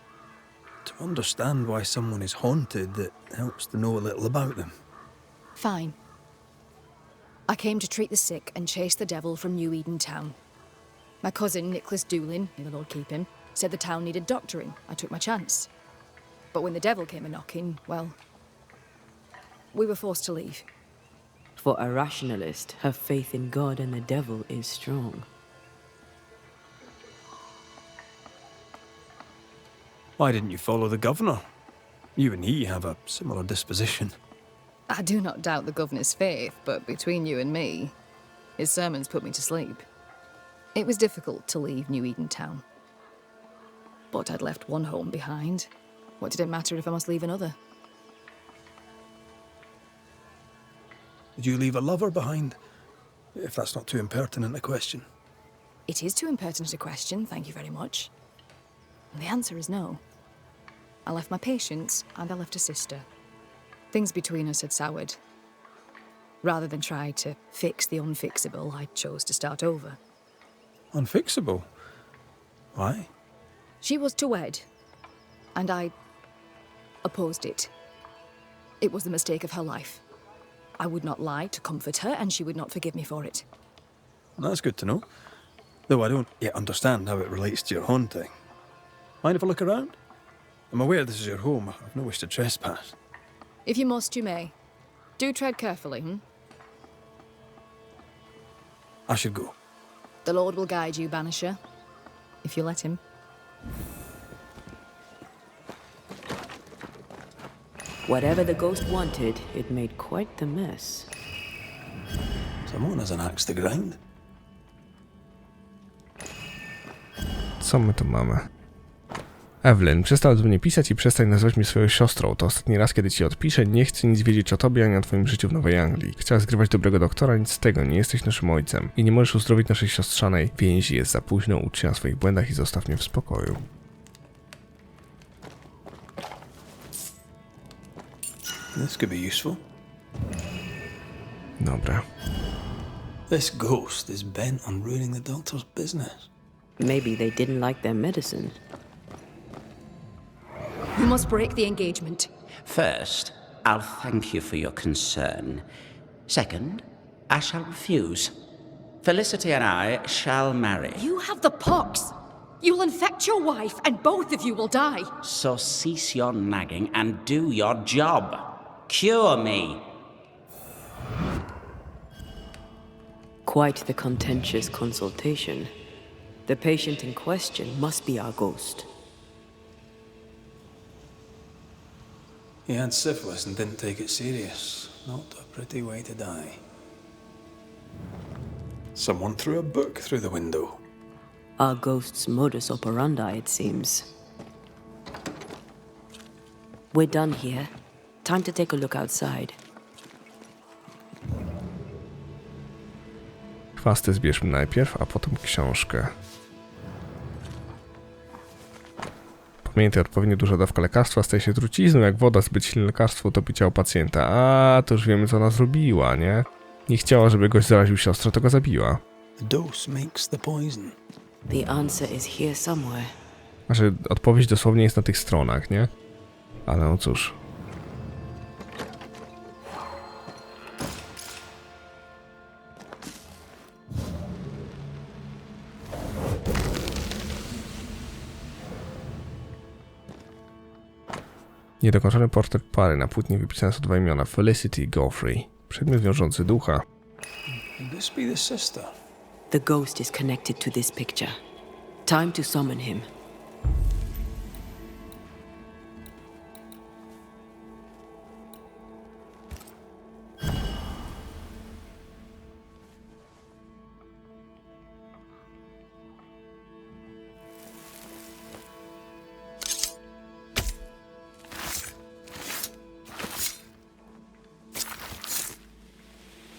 To understand why someone is haunted, it helps to know a little about them.
Fine. I came to treat the sick and chase the devil from New Eden town. My cousin, Nicholas Doolin, may the Lord keep him, said the town needed doctoring. I took my chance. But when the devil came a-knocking, well, we were forced to leave.
For a rationalist, her faith in God and the devil is strong.
Why didn't you follow the governor? You and he have a similar disposition.
I do not doubt the governor's faith, but between you and me, his sermons put me to sleep. It was difficult to leave New Eden town. But I'd left one home behind. What did it matter if I must leave another?
Did you leave a lover behind? If that's not too impertinent a question.
It is too impertinent a question, thank you very much. And the answer is no. I left my patients, and I left a sister. Things between us had soured. Rather than try to fix the unfixable, I chose to start over.
Unfixable? Why?
She was to wed, and I opposed it. It was the mistake of her life. I would not lie to comfort her, and she would not forgive me for it.
That's good to know. Though I don't yet understand how it relates to your haunting. Mind if I look around? I'm aware this is your home. I've no wish to trespass.
If you must, you may. Do tread carefully,
I should go.
The Lord will guide you, Banisher, if you let him.
Whatever the ghost wanted, it made quite the mess.
Someone has an axe to grind.
Co my tu mamy? Evelyn, przestań do mnie pisać i przestań nazywać mnie swoją siostrą. To ostatni raz, kiedy ci odpiszę. Nie chcę nic wiedzieć o tobie ani o twoim życiu w Nowej Anglii. Chciałaś zgrywać dobrego doktora, nic z tego. Nie jesteś naszym ojcem. I nie możesz uzdrowić naszej siostrzanej więzi. Jest za późno, ucz się na swoich błędach i zostaw mnie w spokoju.
This could be useful.
Dobra.
This ghost is bent on ruining the doctor's business.
Maybe they didn't like their medicine.
We must break the engagement.
First, I'll thank you for your concern. Second, I shall refuse. Felicity and I shall marry.
You have the pox. You'll infect your wife, and both of you will die.
So cease your nagging and do your job. Cure me.
Quite the contentious consultation. The patient in question must be our ghost.
He had syphilis and didn't take it serious. Not a pretty way to die. Someone threw a book through the window.
Our ghost's modus operandi, it seems. We're done here. Time to take a look outside.
Chwasty zbierzmy najpierw, a potem książkę. Pamiętaj, odpowiednio duża dawka lekarstwa staje się trucizną, jak woda. Zbyt silne lekarstwo utopi ciało pacjenta. A, to już wiemy, co ona zrobiła, nie? Nie chciała, żeby gość zaraził siostrę, to go zabiła.
The dose makes the poison.
The answer is here somewhere.
Znaczy, odpowiedź dosłownie jest na tych stronach, nie? Ale no cóż. Niedokończony portret pary. Na płótnie wypisane są dwa imiona. Felicity i Geoffrey. Przedmiot wiążący ducha.
Could this be the sister?
The ghost is connected to this picture. Time to summon him.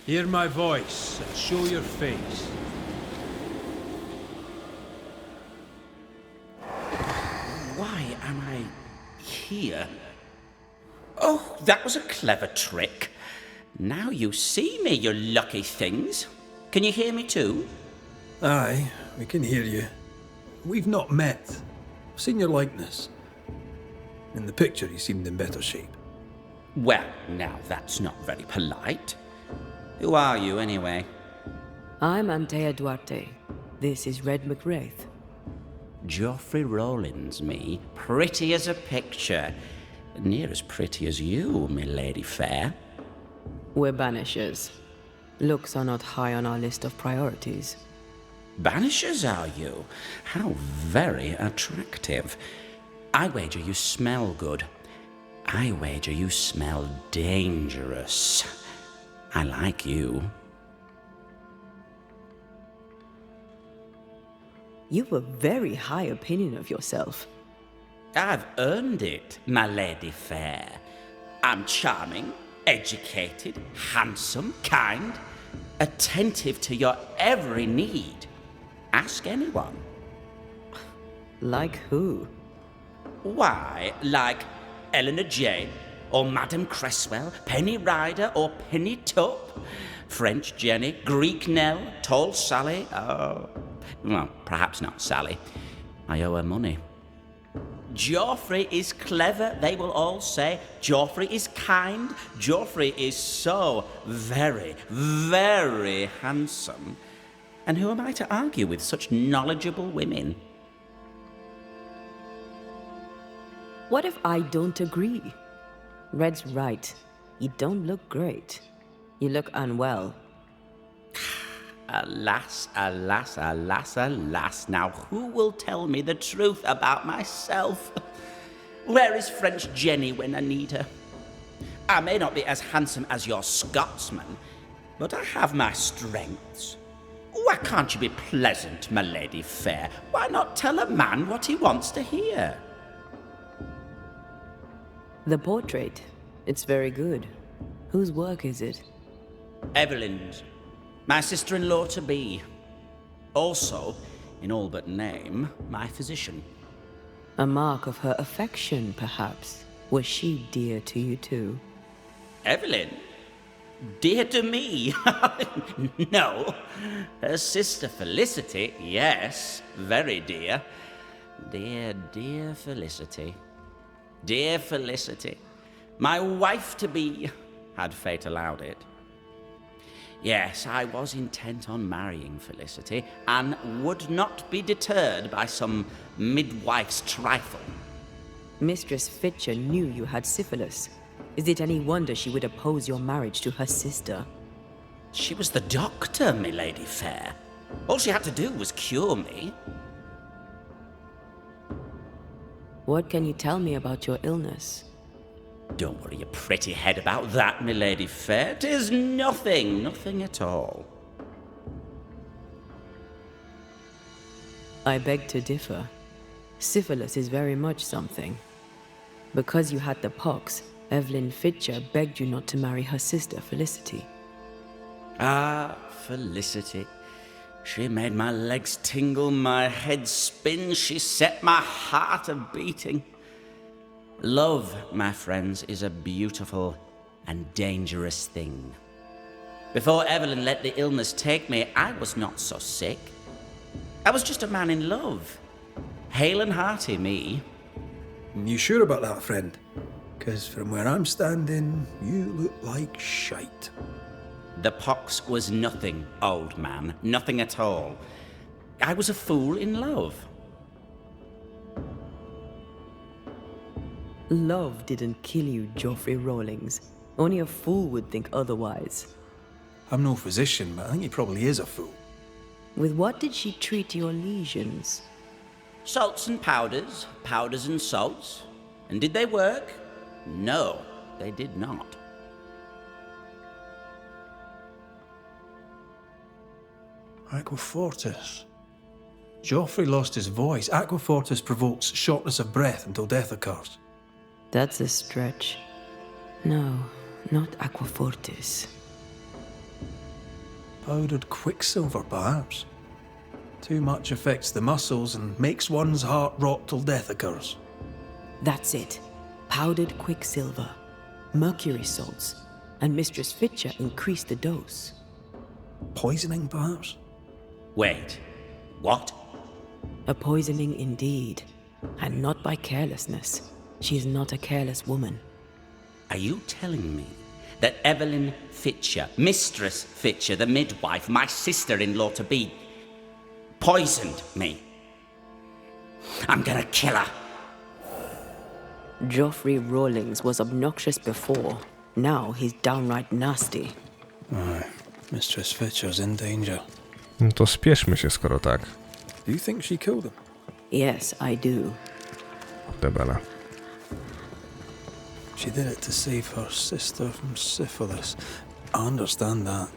Hear my voice and show your face.
Why am I here? Oh, that was a clever trick. Now you see me, you lucky things. Can you hear me too?
Aye, we can hear you. We've not met. I've seen your likeness. In the picture, you seemed in better shape.
Well, now that's not very polite. Who are you, anyway?
I'm Anteã Duarte. This is Red McWraith.
Geoffrey Rollins, me. Pretty as a picture. Near as pretty as you, my lady fair.
We're Banishers. Looks are not high on our list of priorities.
Banishers, are you? How very attractive. I wager you smell good. I wager you smell dangerous. I like you.
You've a very high opinion of yourself.
I've earned it, my lady fair. I'm charming, educated, handsome, kind, attentive to your every need. Ask anyone.
Like who?
Why, like Eleanor Jane, or Madame Cresswell, Penny Ryder, or Penny Tup, French Jenny, Greek Nell, Tall Sally, well, perhaps not Sally. I owe her money. Geoffrey is clever, they will all say. Geoffrey is kind. Geoffrey is so very, very handsome. And who am I to argue with such knowledgeable women?
What if I don't agree? Red's right. You don't look great. You look unwell.
Alas, alas, alas, alas. Now, who will tell me the truth about myself? Where is French Jenny when I need her? I may not be as handsome as your Scotsman, but I have my strengths. Why can't you be pleasant, my lady fair? Why not tell a man what he wants to hear?
The portrait. It's very good. Whose work is it?
Evelyn's. My sister-in-law to be. Also, in all but name, my physician.
A mark of her affection, perhaps. Was she dear to you too?
Evelyn? Dear to me? No. Her sister Felicity, yes, very dear. Dear, dear Felicity. Dear Felicity. My wife-to-be, had fate allowed it. Yes, I was intent on marrying Felicity, and would not be deterred by some midwife's trifle.
Mistress Fitcher knew you had syphilis. Is it any wonder she would oppose your marriage to her sister?
She was the doctor, my lady fair. All she had to do was cure me.
What can you tell me about your illness?
Don't worry your pretty head about that, my lady fair. 'Tis nothing, nothing at all.
I beg to differ. Syphilis is very much something. Because you had the pox, Evelyn Fitcher begged you not to marry her sister, Felicity.
Ah, Felicity. She made my legs tingle, my head spin, she set my heart a-beating. Love, my friends, is a beautiful and dangerous thing. Before Evelyn let the illness take me, I was not so sick. I was just a man in love. Hale and hearty, me.
You sure about that, friend? 'Cause from where I'm standing, you look like shite.
The pox was nothing, old man. Nothing at all. I was a fool in love.
Love didn't kill you, Geoffrey Rawlings. Only a fool would think otherwise.
I'm no physician, but I think he probably is a fool.
With what did she treat your lesions?
Salts and powders, powders and salts. And did they work? No, they did not.
Aquafortis. Joffrey lost his voice. Aquafortis provokes shortness of breath until death occurs.
That's a stretch. No, not Aquafortis.
Powdered quicksilver, perhaps. Too much affects the muscles and makes one's heart rot till death occurs.
That's it. Powdered quicksilver, mercury salts, and Mistress Fitcher increased the dose.
Poisoning, perhaps?
Wait, what?
A poisoning indeed, and not by carelessness. She is not a careless woman.
Are you telling me that Evelyn Fitcher, Mistress Fitcher, the midwife, my sister-in-law to be, poisoned me? I'm gonna kill her.
Geoffrey Rawlings was obnoxious before. Now he's downright nasty.
Aye, Mistress Fitcher's in danger.
No to spieszmy się, skoro tak.
Do you think she killed him?
Yes, I do.
Debela.
She did it to save her sister from syphilis. I understand that.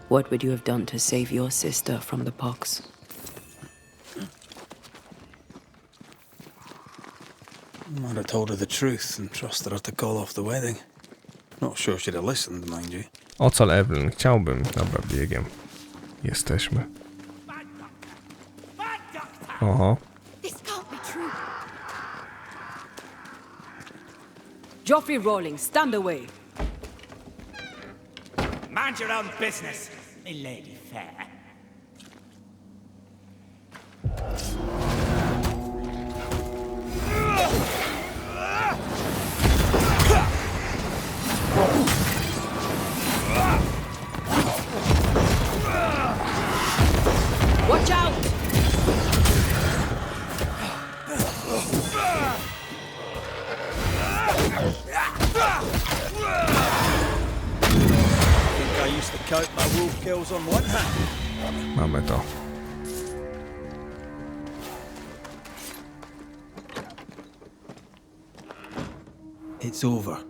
What would you have done to save your sister from the pox?
I'd have told her the truth and trusted her to call off the wedding. Not sure she'd have listened, mind you.
Ocal Evelyn, chciałbym. Dobra, biegiem. Jesteśmy. Oho.
This can't be true.
Geoffrey Rawlings, stand away!
Mind your own business, my lady fair.
Watch out!
I used to count my wolf kills on one hand.
Mamy to.
It's over.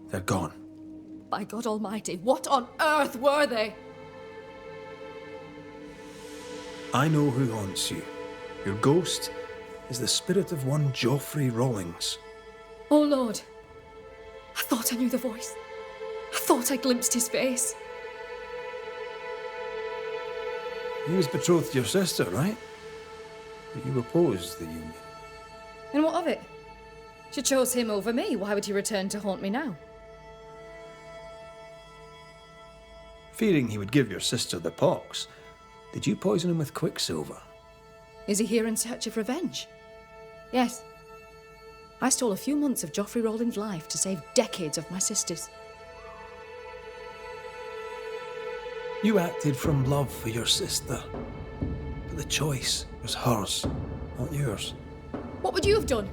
They're gone.
By God Almighty, what on earth were they?
I know who haunts you. Your ghost is the spirit of one Geoffrey Rawlings.
Oh Lord, I thought I knew the voice. I thought I glimpsed his face.
He was betrothed to your sister, right? But you opposed the union.
And what of it? She chose him over me. Why would he return to haunt me now?
Fearing he would give your sister the pox, did you poison him with quicksilver?
Is he here in search of revenge? Yes. I stole a few months of Geoffrey Rawlings' life to save decades of my sister's.
You acted from love for your sister. But the choice was hers, not yours.
What would you have done?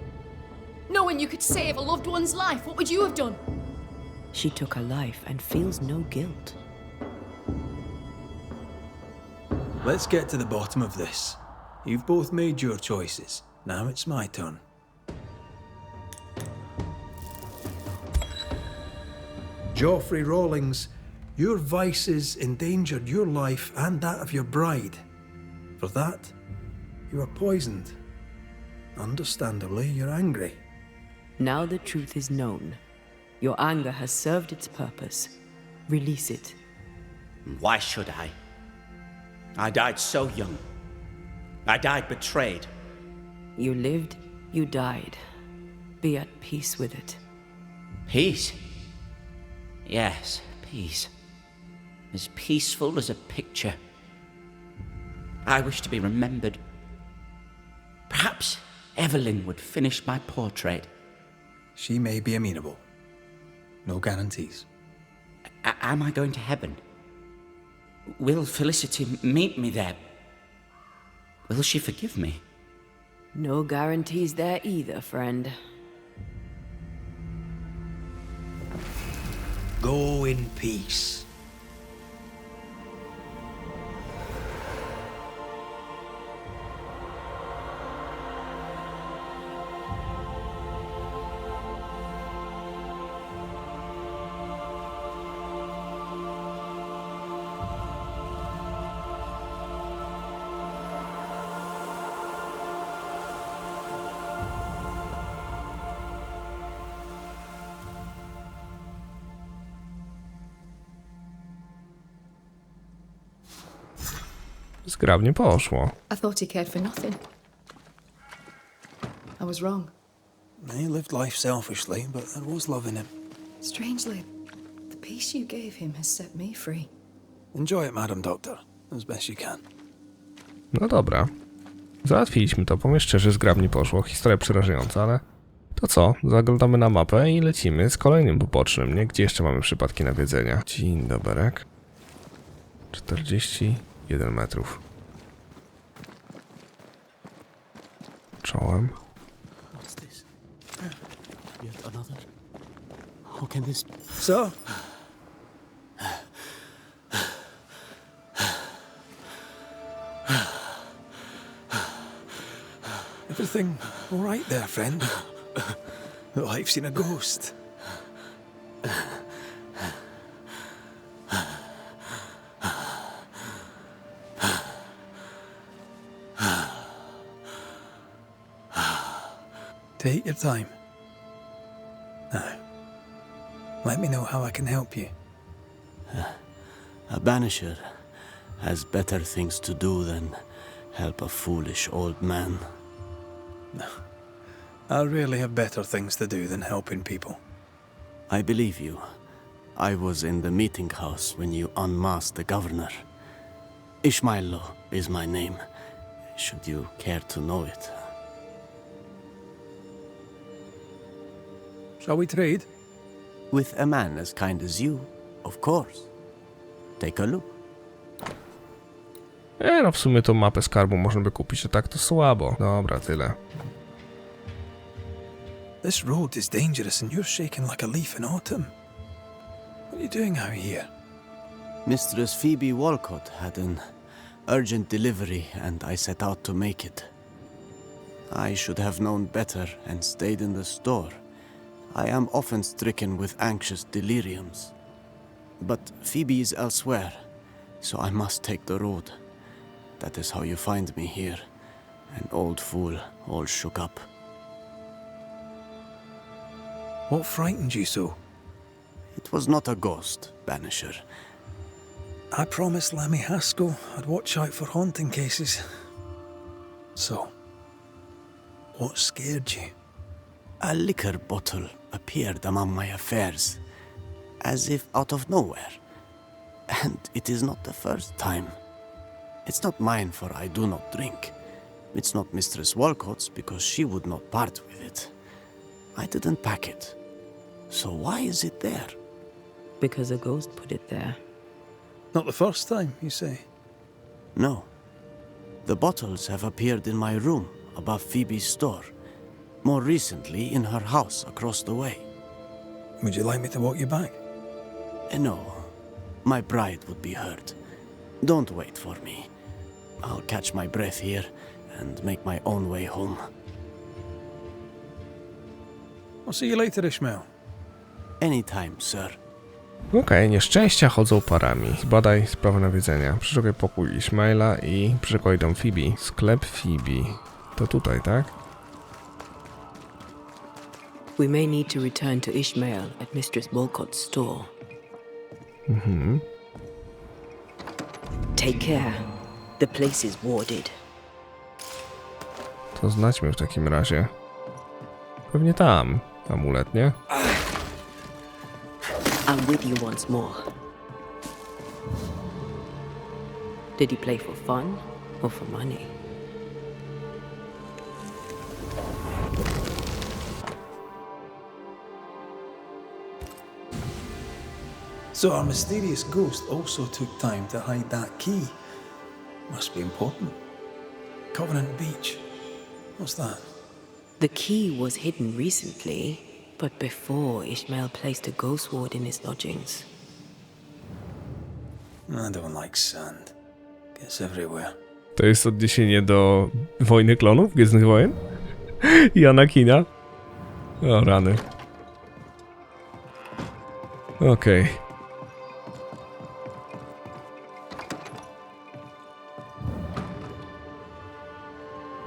Knowing you could save a loved one's life, what would you have done?
She took a life and feels no guilt.
Let's get to the bottom of this. You've both made your choices. Now it's my turn. Geoffrey Rawlings, your vices endangered your life and that of your bride. For that, you are poisoned. Understandably, you're angry.
Now the truth is known. Your anger has served its purpose. Release it.
Why should I? I died so young. I died betrayed.
You lived, you died. Be at peace with it.
Peace? Yes, peace. As peaceful as a picture. I wish to be remembered. Perhaps Evelyn would finish my portrait.
She may be amenable. No guarantees.
Am I going to heaven? Will Felicity meet me there? Will she forgive me?
No guarantees there either, friend.
Go in peace.
Zgrabnie poszło.
I thought he cared for nothing. I was wrong.
He lived life selfishly, but there was love in him.
Strangely, the peace you gave him has set me free.
Enjoy it, Madam Doctor, as best you can.
No dobra. Załatwiliśmy to, powiem szczerze, zgrabnie poszło. Historia przerażająca, ale... To co? Zaglądamy na mapę i lecimy z kolejnym pobocznym, nie? Gdzie jeszcze mamy przypadki nawiedzenia? Dzień doberek. 41 metrów. Czołem.
So? Everything all right there, friend? Look like you've seen a ghost. Take your time. Now, let me know how I can help you.
A banisher has better things to do than help a foolish old man.
No, I rarely have better things to do than helping people.
I believe you. I was in the meeting house when you unmasked the governor. Ishmael is my name, should you care to know it.
Shall we trade?
With a man as kind as you, of course. Take a look.
No w sumie tą mapę skarbu można by kupić, a tak to słabo. Dobra, tyle.
This road is dangerous and you're shaking like a leaf in autumn. What are you doing out here?
Mistress Phoebe Walcott had an urgent delivery and I set out to make it. I should have known better and stayed in the store. I am often stricken with anxious deliriums. But Phoebe is elsewhere, so I must take the road. That is how you find me here, an old fool, all shook up.
What frightened you so?
It was not a ghost, Banisher.
I promised Lammy Haskell I'd watch out for haunting cases. So, what scared you?
A liquor bottle appeared among my affairs, as if out of nowhere. And it is not the first time. It's not mine, for I do not drink. It's not Mistress Walcott's, because she would not part with it. I didn't pack it. So why is it there?
Because a ghost put it there.
Not the first time, you say?
No. The bottles have appeared in my room above Phoebe's store. More recently, in her house across the way.
Would you like me to walk you back?
No. My bride would be hurt. Don't wait for me. I'll catch my breath here and make my own way home.
I'll see you later, Ishmael.
Anytime, sir.
Okej, nieszczęścia chodzą parami. Zbadaj sprawę nawiedzenia. Przeszukaj pokój Ishmaela i przeszukaj dom Phoebe. Sklep Phoebe. To tutaj, tak?
We may need to return to Ishmael at Mistress Walcott's store. Take care. The place is warded.
To znajdźmy w takim razie. Pewnie tam. Amulet, nie?
I'm with you once more. Did he play for fun or for money?
So our mysterious ghost also took time to hide that key. Must be important. Covenant Beach. What's that?
The key was hidden recently, but before Ishmael placed a ghost ward in his lodgings.
I don't like sand. Gets everywhere.
To jest odniesienie do Wojny Klonów, Gwiezdnych Wojen? I Anakina? O, rany. Okej.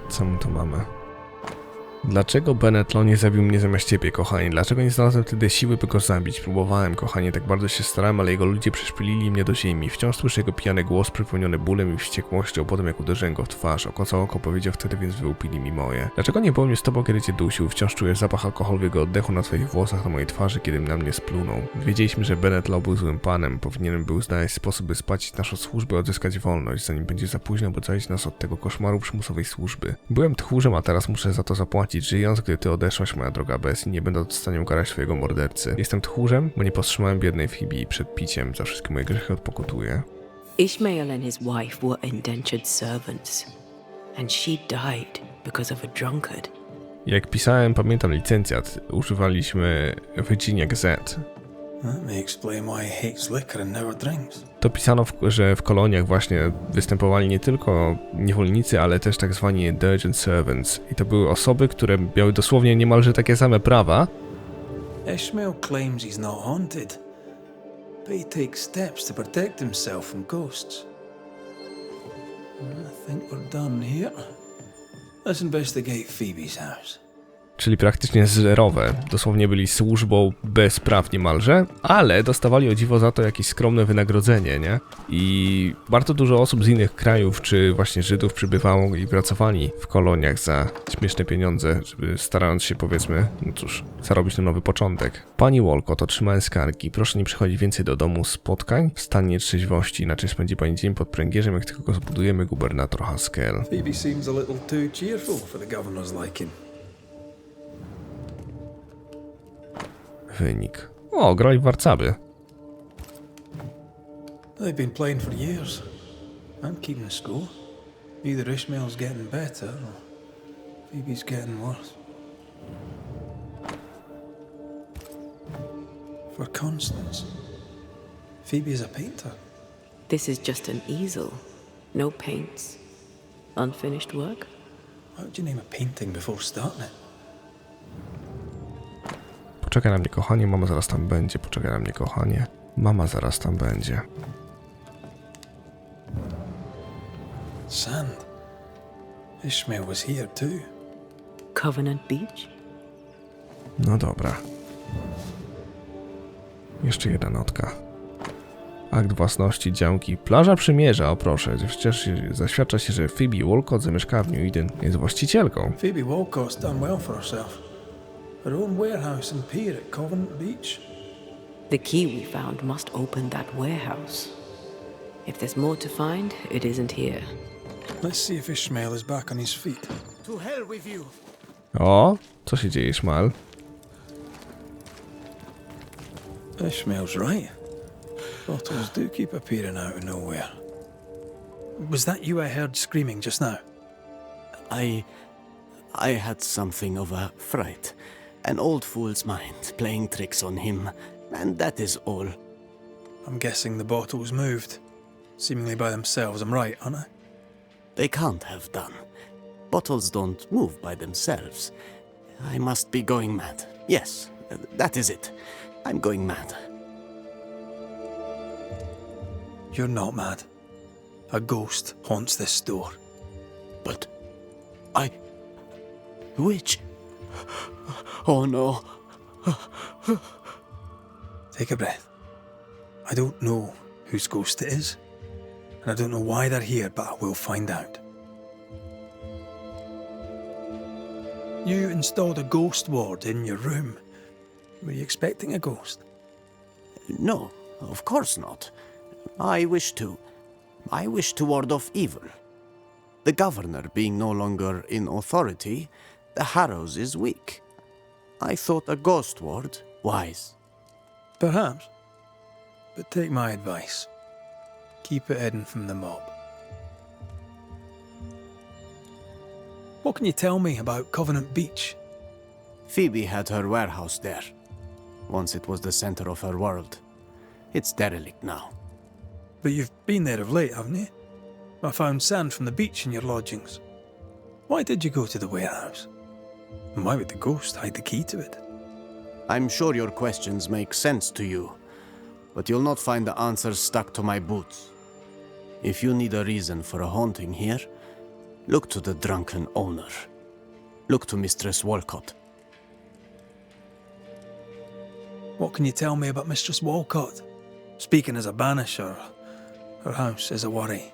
Co my tu mamy? Dlaczego Benetlo nie zabił mnie zamiast ciebie, kochanie? Dlaczego nie znalazłem wtedy siły, by go zabić? Próbowałem, kochanie, tak bardzo się starałem, ale jego ludzie przyszpilili mnie do ziemi. Wciąż słyszę jego pijany głos, przypełniony bólem i wściekłością, potem jak uderzyłem go w twarz. Oko co oko powiedział wtedy, więc wyłupili mi moje. Dlaczego nie było mnie z tobą, kiedy cię dusił? Wciąż czujesz zapach alkoholu w jego oddechu na twoich włosach, na mojej twarzy, kiedy na mnie splunął. Wiedzieliśmy, że Benetlo był złym panem. Powinienem był znaleźć sposób, by spłacić naszą służbę i odzyskać wolność, zanim będzie za późno, by ocalić nas od tego koszmaru przymusowej służby. Byłem tchórzem, a teraz muszę za to zapłacić, żyjąc, gdy ty odeszłaś, moja droga Bess, i nie będę w stanie ukarać twojego mordercy. Jestem tchórzem, bo nie powstrzymałem biednej Phoebe i przed piciem. Za wszystkie moje grzechy odpokutuję.
Ishmael and his wife were indentured servants, and she died because of a drunkard.
Jak pisałem, pamiętam licencjat, używaliśmy wycinek Z.
That may explain why he hates liquor and never drinks.
To pisano, że w koloniach właśnie występowali nie tylko niewolnicy, ale też tak zwani indentured servants. I to były osoby, które miały dosłownie niemalże takie same prawa.
Ishmael claims he's not haunted, but he takes steps to protect himself from ghosts. I think we're done here. Let's investigate Phoebe's house.
Czyli praktycznie zerowe. Dosłownie byli służbą bez praw niemalże, ale dostawali o dziwo za to jakieś skromne wynagrodzenie, nie? I bardzo dużo osób z innych krajów, czy właśnie Żydów przybywało i pracowali w koloniach za śmieszne pieniądze, żeby starając się, powiedzmy, no cóż, zarobić na nowy początek. Pani Walcott, otrzymałem skargi. Proszę nie przychodzić więcej do domu spotkań w stanie trzeźwości, inaczej spędzi pani dzień pod pręgierzem, jak tylko go zbudujemy, gubernator Haskell.
Phoebe seems a little too cheerful for the governor's liking.
Wynik. O, grali w warcaby.
They've been playing for years. I'm keeping score. Either Ishmael's getting better or Phoebe's getting worse. For Constance, Phoebe is a painter.
This is just an easel. No paints. Unfinished work?
How would you name a painting before starting it?
Poczekaj na mnie, kochanie, mama zaraz tam będzie. Poczekaj na mnie, kochanie, mama zaraz tam będzie.
Sand. Ishmael was here too.
Covenant Beach?
No dobra. Jeszcze jedna notka. Akt własności działki Plaża Przymierza, o proszę. Zaświadcza się, że Phoebe Walcott zamieszkała w New Eden, jest właścicielką.
Phoebe Walcott's done well for herself. Her own warehouse and pier at Covenant Beach.
The key we found must open that warehouse. If there's more to find, it isn't here.
Let's see if Ishmael is back on his feet.
To hell with you!
O, co się dzieje, Ishmael?
Ishmael's right. Bottles do keep appearing out of nowhere. Was that you I heard screaming just now?
I had something of a fright. An old fool's mind playing tricks on him, and that is all.
I'm guessing the bottles moved, seemingly by themselves. I'm right, aren't I?
They can't have done. Bottles don't move by themselves. I must be going mad. Yes, that is it. I'm going mad.
You're not mad. A ghost haunts this store.
But which? Oh no.
Take a breath. I don't know whose ghost it is, and I don't know why they're here, but I will find out. You installed a ghost ward in your room. Were you expecting a ghost?
No, of course not. I wish to ward off evil. The governor being no longer in authority, the Harrows is weak. I thought a ghost ward wise.
Perhaps. But take my advice. Keep it hidden from the mob. What can you tell me about Covenant Beach?
Phoebe had her warehouse there. Once it was the center of her world. It's derelict now.
But you've been there of late, haven't you? I found sand from the beach in your lodgings. Why did you go to the warehouse? And why would the ghost hide the key to it?
I'm sure your questions make sense to you, but you'll not find the answers stuck to my boots. If you need a reason for a haunting here, look to the drunken owner. Look to Mistress Walcott.
What can you tell me about Mistress Walcott? Speaking as a banisher, her house is a worry.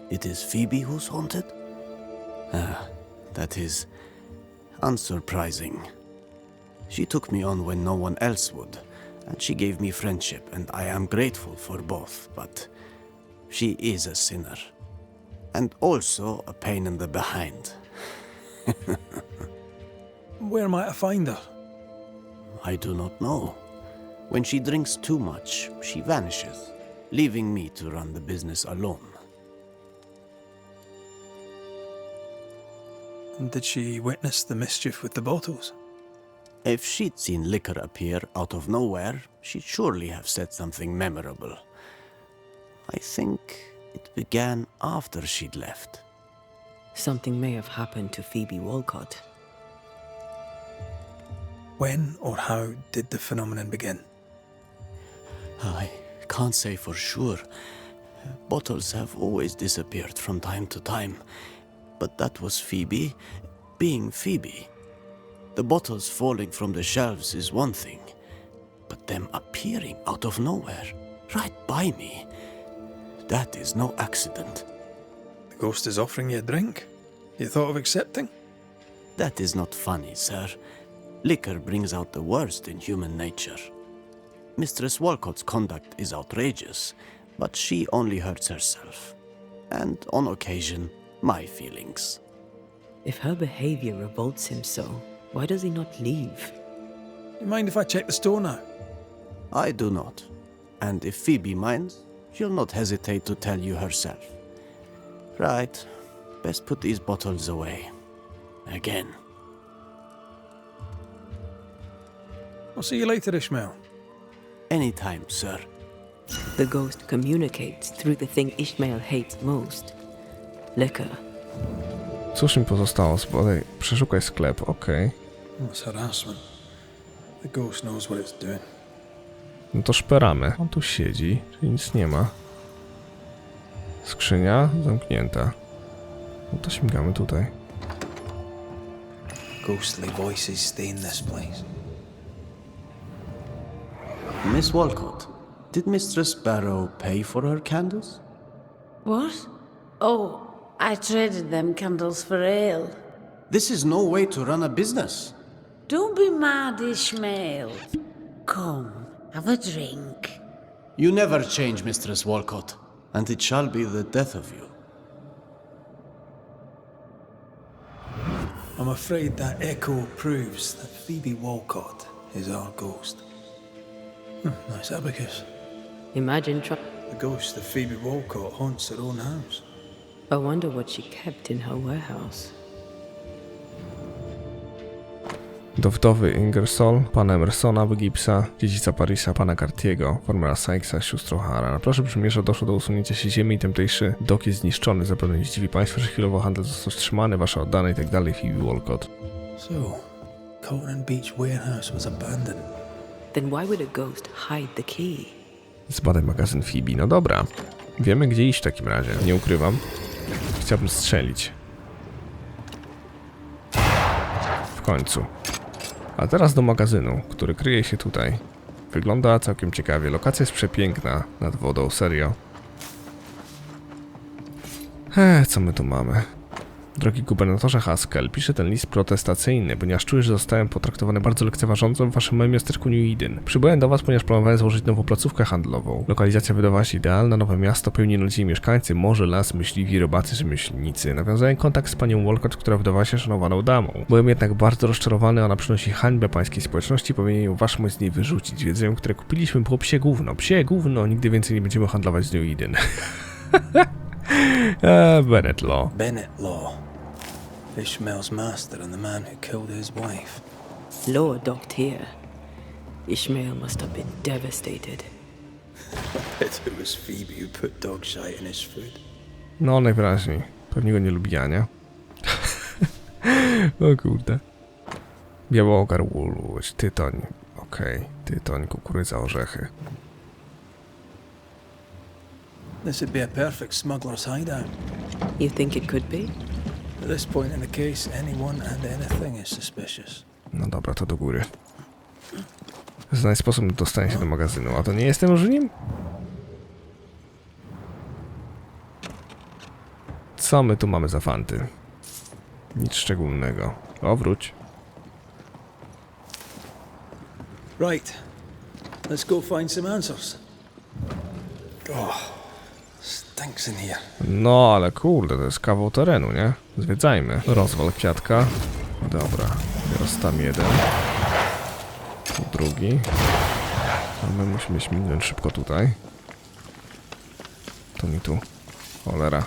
It is Phoebe who's haunted? Ah, that is unsurprising. She took me on when no one else would, and she gave me friendship, and I am grateful for both, but she is a sinner. And also a pain in the behind.
Where might I find her?
I do not know. When she drinks too much, she vanishes, leaving me to run the business alone.
And did she witness the mischief with the bottles?
If she'd seen liquor appear out of nowhere, she'd surely have said something memorable. I think it began after she'd left.
Something may have happened to Phoebe Walcott.
When or how did the phenomenon begin?
I can't say for sure. Bottles have always disappeared from time to time. But that was Phoebe being Phoebe. The bottles falling from the shelves is one thing, but them appearing out of nowhere, right by me, that is no accident.
The ghost is offering you a drink? You thought of accepting?
That is not funny, sir. Liquor brings out the worst in human nature. Mistress Walcott's conduct is outrageous, but she only hurts herself. And on occasion, my feelings.
If her behavior revolts him so, why does he not leave?
You mind if I check the store now?
I do not. And if Phoebe minds, she'll not hesitate to tell you herself. Right. Best put these bottles away. Again.
I'll see you later, Ishmael.
Anytime, sir.
The ghost communicates through the thing Ishmael hates most. Liquor.
Cóż mi pozostało? Zbadaj, przeszukaj sklep, okej.
That's harassment. The ghost knows what it's doing.
No to szperamy. On tu siedzi, czyli nic nie ma. Skrzynia zamknięta. No to śmigamy tutaj.
Ghostly voices stay in this place.
Miss Walcott, did Mistress Barrow pay for her candles?
What? Oh, I traded them candles for ale.
This is no way to run a business.
Don't be mad, Ishmael. Come, have a drink.
You never change, Mistress Walcott, and it shall be the death of you.
I'm afraid that echo proves that Phoebe Walcott is our ghost. Nice abacus.
Imagine
The ghost of Phoebe Walcott haunts her own house.
I wonder what she kept in her warehouse.
Do wdowy Ingersoll, pana Emersona, Wygipsa, dziedzica Parisa, pana Cartiego, farmera Sykesa, sióstr O'Hara. Na plaży Przymierza doszło do usunięcia się ziemi i tamtejszy dok jest zniszczony. Zapewne nie zdziwi państwa, że chwilowo handel został wstrzymany, wasze oddane i tak dalej, Phoebe Walcott.
So, Colton Beach warehouse was abandoned.
Then why would a ghost hide the key?
Zbadaj magazyn Phoebe. No dobra. Wiemy, gdzie iść w takim razie. Nie ukrywam. Chciałbym strzelić. W końcu. A teraz do magazynu, który kryje się tutaj. Wygląda całkiem ciekawie. Lokacja jest przepiękna. Nad wodą, serio. Co my tu mamy? Drogi gubernatorze Haskell, piszę ten list protestacyjny, ponieważ czuję, że zostałem potraktowany bardzo lekceważąco w waszym małym miasteczku New Eden. Przybyłem do was, ponieważ planowałem założyć nową placówkę handlową. Lokalizacja wydawała się idealna, nowe miasto, pełni ludzi i mieszkańcy, morze, las, myśliwi, robacy, rzemieślnicy. Nawiązałem kontakt z panią Walcott, która wydawała się szanowaną damą. Byłem jednak bardzo rozczarowany, ona przynosi hańbę pańskiej społeczności, powinien ją wasz mój z niej wyrzucić. Jedzenie, które kupiliśmy, było psie gówno, nigdy więcej nie będziemy handlować z New Eden. Bennett Law.
Bennett Law. Ishmael's master and the man who killed his wife.
Law docked here. Ishmael must have been devastated.
I bet it was Phoebe who put dog shite in his food.
No, najwyraźniej. Pewnie go nie lubi, nie? O kurde. Białogar, łódź, tytoń. Okej, tytoń, kukurydza, orzechy.
This would be a perfect smuggler's hideout.
You think it could be?
At this point in the case, anyone and anything is suspicious.
No dobra, to do góry. Znajdź sposób na dostanie się do magazynu. A to nie jestem już w nim? Co my tu mamy za fanty? Nic szczególnego. Wróć.
Right. Let's go find some answers. Oh, stinks in here.
No, ale kurde, to jest kawał terenu, nie? Zwiedzajmy. Rozwal kwiatka. Dobra. Teraz tam jeden. Tu drugi. A my musimy śmignąć szybko tutaj. To nie tu. Cholera.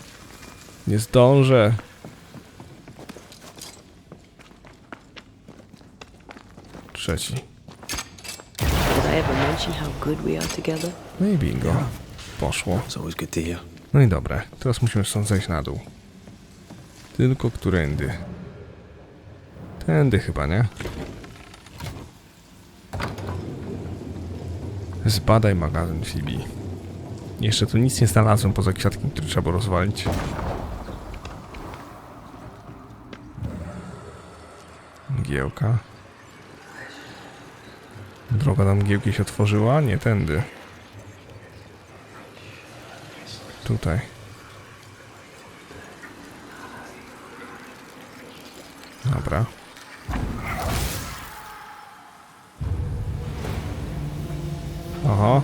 Nie zdążę. Trzeci.
Did I ever mention how good we are together?
No i bingo. Poszło. No i dobra. Teraz musimy stąd zejść na dół. Tylko którędy? Tędy chyba, nie? Zbadaj magazyn Phoebe. Jeszcze tu nic nie znalazłem poza kwiatkiem, który trzeba było rozwalić. Mgiełka. Droga do mgiełki się otworzyła? Nie tędy. Tutaj. Dobra. Aha.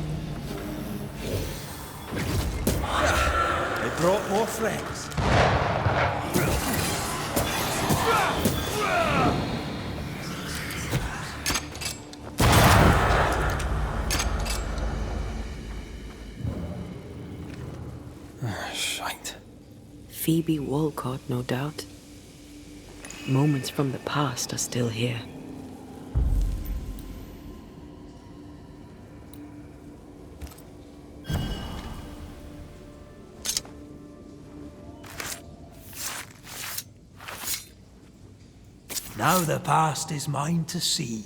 They brought more friends.
Shite.
Phoebe Walcott, no doubt. Moments from the past are still here.
Now the past is mine to see.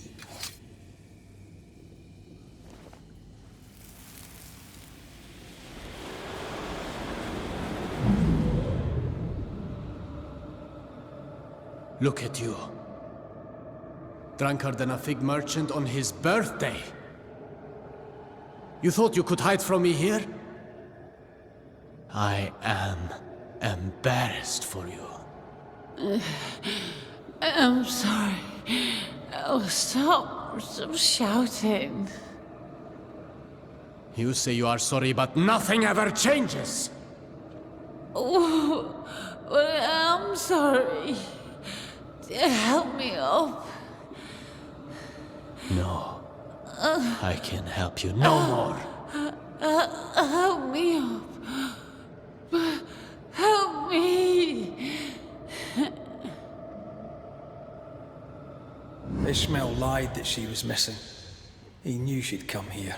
Look at you. Drunkard than a fig merchant on his birthday. You thought you could hide from me here? I am embarrassed for you.
I'm sorry. Oh, stop shouting.
You say you are sorry, but nothing ever changes.
Oh, well, I'm sorry. Help me up.
No. I can help you no more.
Help me up. Help me.
Ishmael lied that she was missing. He knew she'd come here.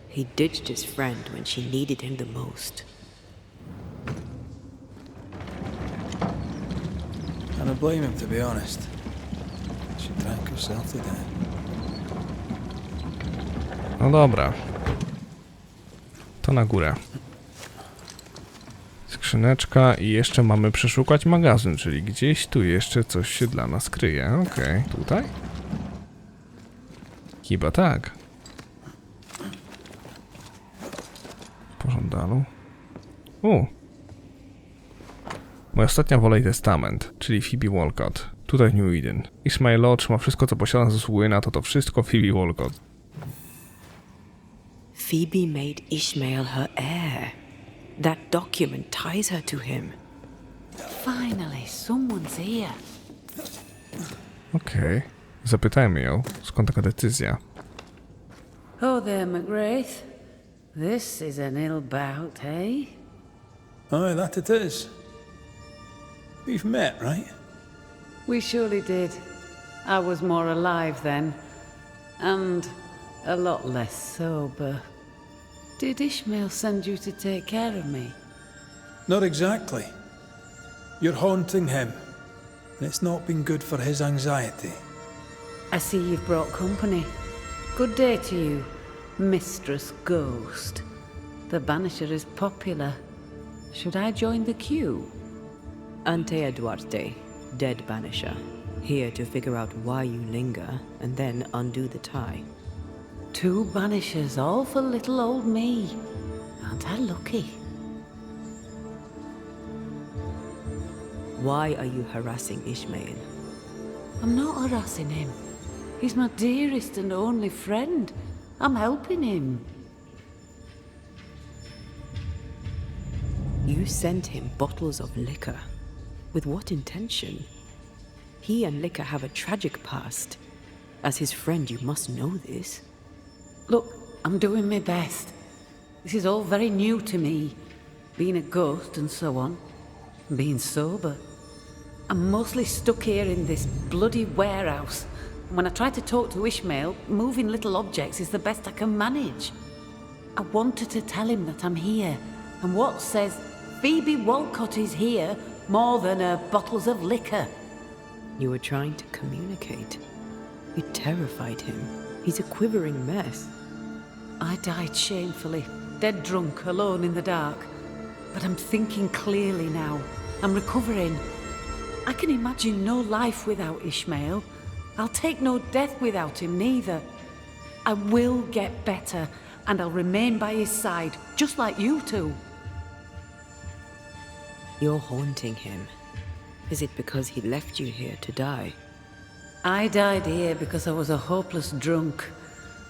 He ditched his friend when she needed him the most.
And I blame him, to be honest. She drank herself to death.
No dobra. To na górę. Skrzyneczka i jeszcze mamy przeszukać magazyn, czyli gdzieś tu jeszcze coś się dla nas kryje. Okej, tutaj? Chyba tak. W pożądalu. Moja ostatnia wola i testament, czyli Phoebe Walcott. Tutaj w New Eden. Ishmael otrzyma wszystko, co posiada, zasługuje na to wszystko Phoebe Walcott.
Phoebe made Ishmael her heir. That document ties her to him.
Finally, someone's here.
Okej. Zapytajmy ją, skąd taka decyzja.
Oh there, McGrath. This is an ill bout, eh?
Aye, that it is. We've met, right?
We surely did. I was more alive then. And a lot less sober. Did Ishmael send you to take care of me?
Not exactly. You're haunting him. And it's not been good for his anxiety.
I see you've brought company. Good day to you, Mistress Ghost. The Banisher is popular. Should I join the queue?
Anteę Duarte, dead banisher. Here to figure out why you linger and then undo the tie.
2 banishers, all for little old me. Aren't I lucky?
Why are you harassing Ishmael?
I'm not harassing him. He's my dearest and only friend. I'm helping him.
You sent him bottles of liquor. With what intention? He and liquor have a tragic past. As his friend, you must know this.
Look, I'm doing my best. This is all very new to me. Being a ghost and so on. And being sober. I'm mostly stuck here in this bloody warehouse. And when I try to talk to Ishmael, moving little objects is the best I can manage. I wanted to tell him that I'm here. And what says Phoebe Walcott is here more than bottles of liquor?
You were trying to communicate. You terrified him. He's a quivering mess.
I died shamefully, dead drunk, alone in the dark. But I'm thinking clearly now. I'm recovering. I can imagine no life without Ishmael. I'll take no death without him neither. I will get better, and I'll remain by his side, just like you two.
You're haunting him. Is it because he left you here to die?
I died here because I was a hopeless drunk.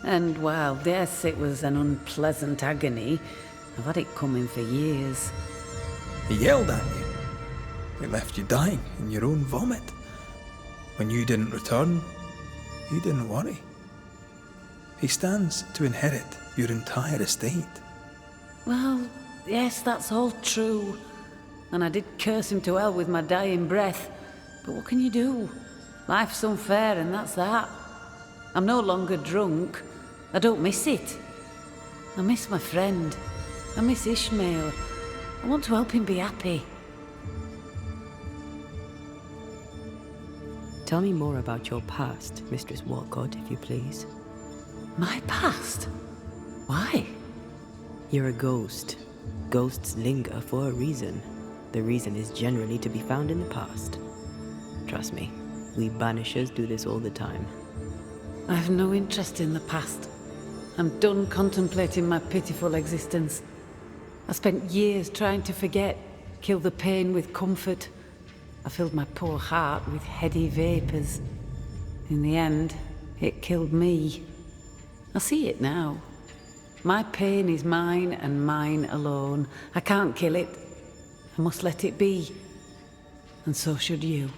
And while yes, it was an unpleasant agony, I've had it coming for years.
He yelled at you. He left you dying in your own vomit. When you didn't return, he didn't worry. He stands to inherit your entire estate.
Well, yes, that's all true. And I did curse him to hell with my dying breath. But what can you do? Life's unfair and that's that. I'm no longer drunk. I don't miss it. I miss my friend. I miss Ishmael. I want to help him be happy.
Tell me more about your past, Mistress Walcott, if you please.
My past? Why?
You're a ghost. Ghosts linger for a reason. The reason is generally to be found in the past. Trust me, we Banishers do this all the time.
I have no interest in the past. I'm done contemplating my pitiful existence. I spent years trying to forget, kill the pain with comfort. I filled my poor heart with heady vapours. In the end, it killed me. I see it now. My pain is mine and mine alone. I can't kill it. I must let it be. And so should you.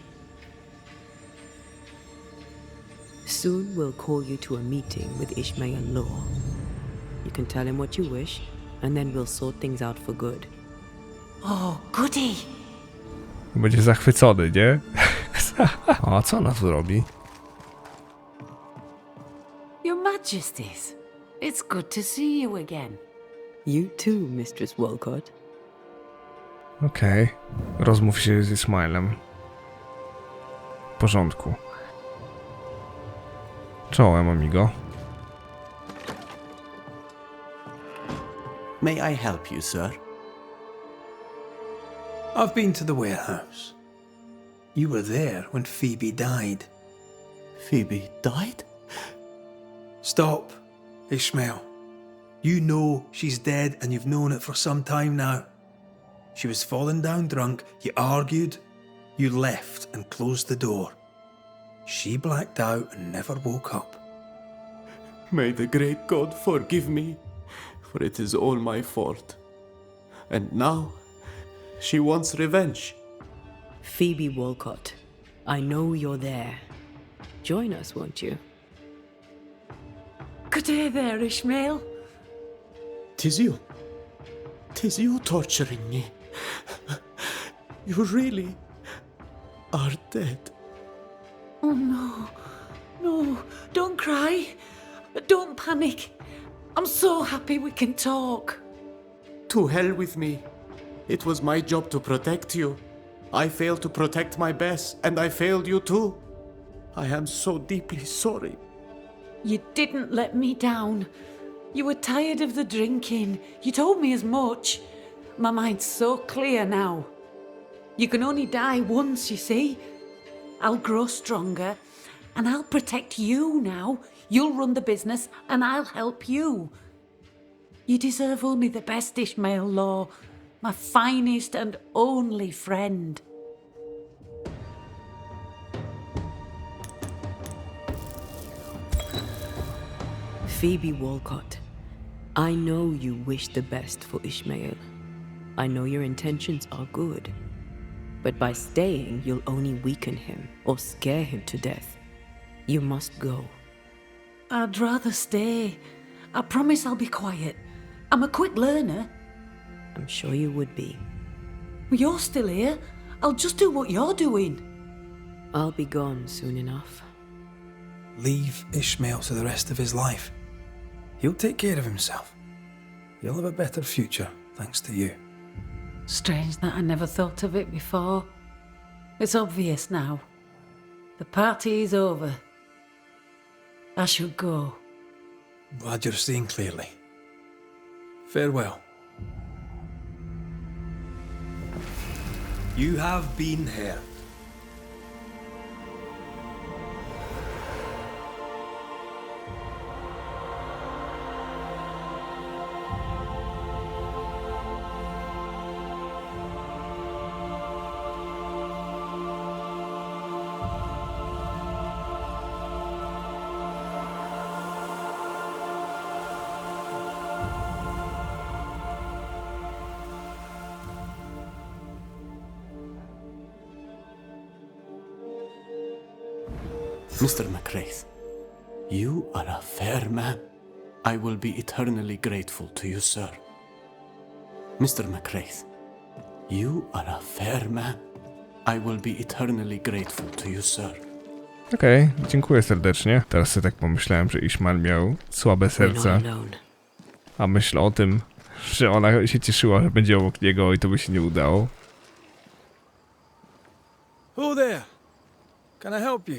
Soon we'll call you to a meeting with Ishmael Law. You can tell him what you wish, and then we'll sort things out for good.
Oh, goody!
Będzie zachwycony, nie? A co ona tu robi?
Your Majesties, it's good to see you again.
You too, Mistress Walcott.
Okej. Rozmów się z Ismailem. W porządku. Czołem, amigo.
May I help you, sir?
I've been to the warehouse. You were there when Phoebe died.
Phoebe died?
Stop, Ishmael. You know she's dead and you've known it for some time now. She was falling down drunk, you argued, you left and closed the door. She blacked out and never woke up.
May the great God forgive me, for it is all my fault. And now, she wants revenge.
Phoebe Walcott, I know you're there. Join us, won't you?
Good day there, Ishmael.
'Tis you. 'Tis you torturing me. You really are dead.
Oh no, no, don't cry. Don't panic. I'm so happy we can talk.
To hell with me. It was my job to protect you. I failed to protect my best, and I failed you too. I am so deeply sorry.
You didn't let me down. You were tired of the drinking. You told me as much. My mind's so clear now. You can only die once, you see. I'll grow stronger, and I'll protect you now. You'll run the business, and I'll help you. You deserve only the best, Ishmael Law, my finest and only friend.
Phoebe Walcott, I know you wish the best for Ishmael. I know your intentions are good. But by staying, you'll only weaken him or scare him to death. You must go.
I'd rather stay. I promise I'll be quiet. I'm a quick learner.
I'm sure you would be.
You're still here. I'll just do what you're doing.
I'll be gone soon enough.
Leave Ishmael to the rest of his life. He'll take care of himself. He'll have a better future, thanks to you.
Strange that I never thought of it before. It's obvious now. The party is over. I should go.
Glad you're seeing clearly. Farewell. You have been heard.
Mr. McCraith, you are a fair man. I will be eternally grateful to you, sir. Mr. McCraith, you are a fair man. I will be eternally grateful to you, sir.
Okej, dziękuję serdecznie. Teraz sobie tak pomyślałem, że Ishmael miał słabe serce. A myśl o tym, że ona się cieszyła, że będzie obok niego i to by się nie udało.
Who there? Can I help you?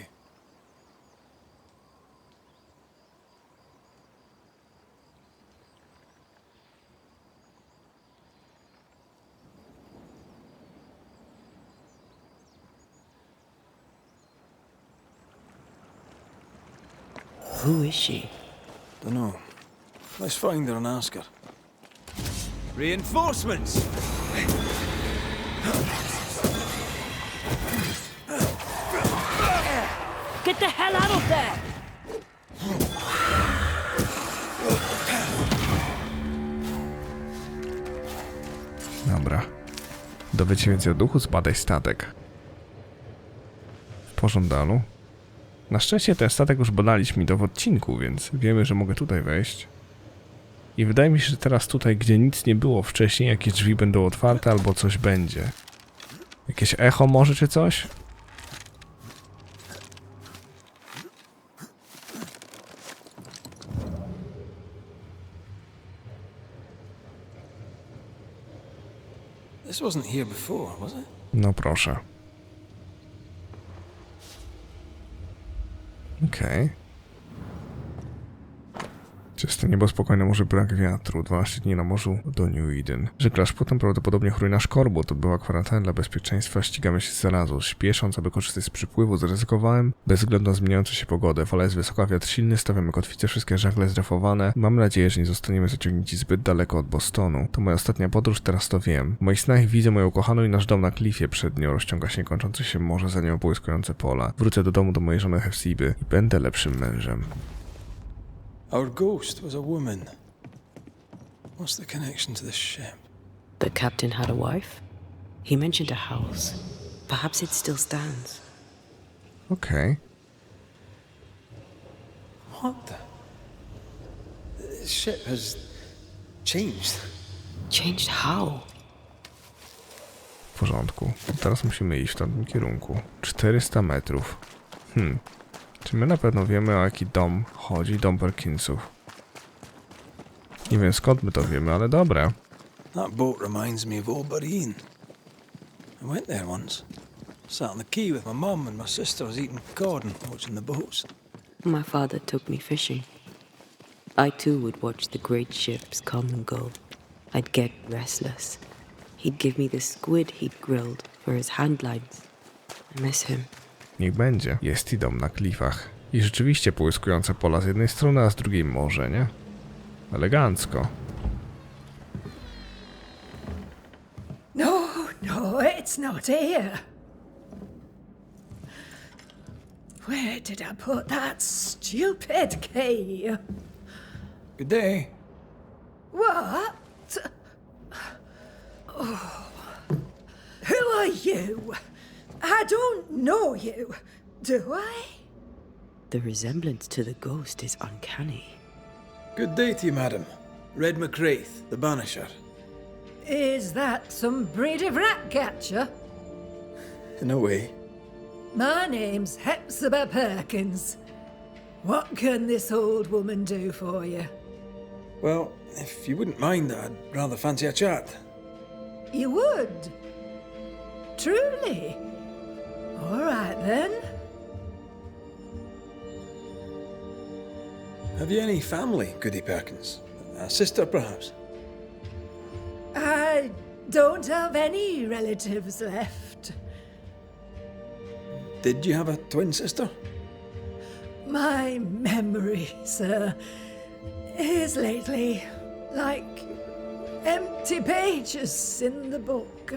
Who is she?
Dunno. Let's find her and ask her. Reinforcements!
Get the hell out of there!
Dobra. Dowiedz się więcej o duchu, zbadaj statek. W pożądalu. Na szczęście ten statek już badaliśmy to w odcinku, więc wiemy, że mogę tutaj wejść. I wydaje mi się, że teraz tutaj, gdzie nic nie było wcześniej, jakieś drzwi będą otwarte albo coś będzie. Jakieś echo może czy coś?
This wasn't here before, was it?
No proszę. Okej. Czyste niebo, spokojne morze, brak wiatru. 12 dni na morzu do New Eden. Żeglarz potem prawdopodobnie chruje nasz korbut. Odbyła kwarantannę dla bezpieczeństwa. Ścigamy się z zarazą. Śpiesząc, aby korzystać z przypływu, zaryzykowałem. Bez względu na zmieniającą się pogodę. Fala jest wysoka, wiatr silny. Stawiamy kotwice, wszystkie żagle zrefowane. Mam nadzieję, że nie zostaniemy zaciągnięci zbyt daleko od Bostonu. To moja ostatnia podróż, teraz to wiem. W moich snach widzę moją ukochaną i nasz dom na klifie. Przed nią rozciąga się niekończące się morze, za nią błyskujące pola. Wrócę do domu do mojej żony Hefsiby i będę lepszym mężem.
Our ghost was a woman. What's the connection to this ship?
The captain had a wife? He mentioned a house. Perhaps it still stands.
Okay.
What the? This ship has changed.
Changed how?
W porządku. Teraz musimy iść w tamtym kierunku. 400 metrów. Czy my na pewno wiemy, o jaki dom chodzi? Dom Perkinsów. Nie wiem skąd my to wiemy, ale dobra.
That boat reminds me of old Barine. I went there once. Sat on the quay with my mum and my sisters eating cod and watching the boats.
My father took me fishing. I too would watch the great ships come and go. I'd get restless. He'd give me the squid he'd grilled for his handlines. I miss him.
Niech będzie. Jest i dom na klifach. I rzeczywiście połyskujące pola z jednej strony, a z drugiej morze, nie? Elegancko.
No, it's not here. Where did I put that stupid key?
Good day.
What? Oh. Who are you? I don't know you, do I?
The resemblance to the ghost is uncanny.
Good day to you, madam. Red McWraith, the Banisher.
Is that some breed of rat catcher?
In a way.
My name's Hepzibah Perkins. What can this old woman do for you?
Well, if you wouldn't mind, I'd rather fancy a chat.
You would? Truly? All right, then.
Have you any family, Goody Perkins? A sister, perhaps?
I don't have any relatives left.
Did you have a twin sister?
My memory, sir, is lately like empty pages in the book.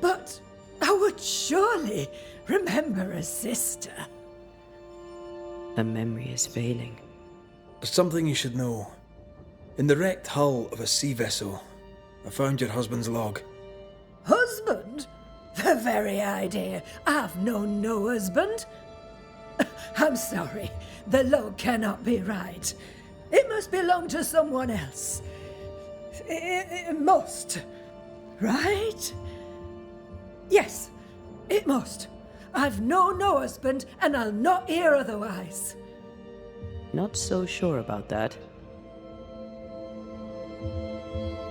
But I would surely remember a sister.
Her memory is failing.
There's something you should know. In the wrecked hull of a sea vessel, I found your husband's log.
Husband? The very idea. I've known no husband. I'm sorry. The log cannot be right. It must belong to someone else. It must. Right? Yes, it must. I've known no husband, and I'll not hear otherwise.
Not so sure about that.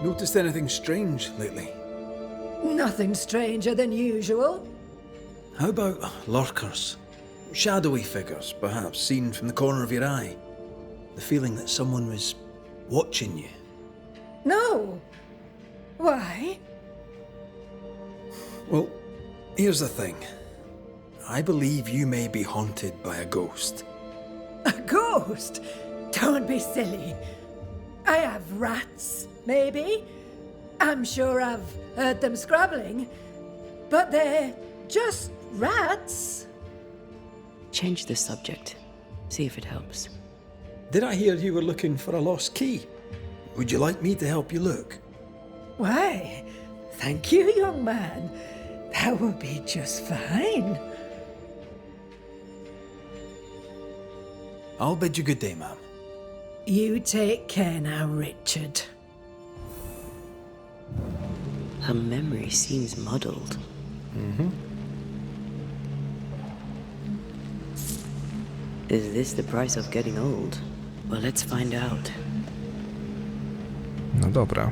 Noticed anything strange lately?
Nothing stranger than usual.
How about lurkers? Shadowy figures, perhaps, seen from the corner of your eye. The feeling that someone was watching you.
No. Why?
Well, here's the thing. I believe you may be haunted by a ghost.
A ghost? Don't be silly. I have rats, maybe. I'm sure I've heard them scrabbling. But they're just rats.
Change the subject. See if it helps.
Did I hear you were looking for a lost key? Would you like me to help you look?
Why, thank you, young man. That would be just fine.
I'll bid you good day, ma'am.
You take care now, Richard.
Her memory seems muddled.
Mm-hmm.
Is this the price of getting old? Well, let's find out.
No dobra.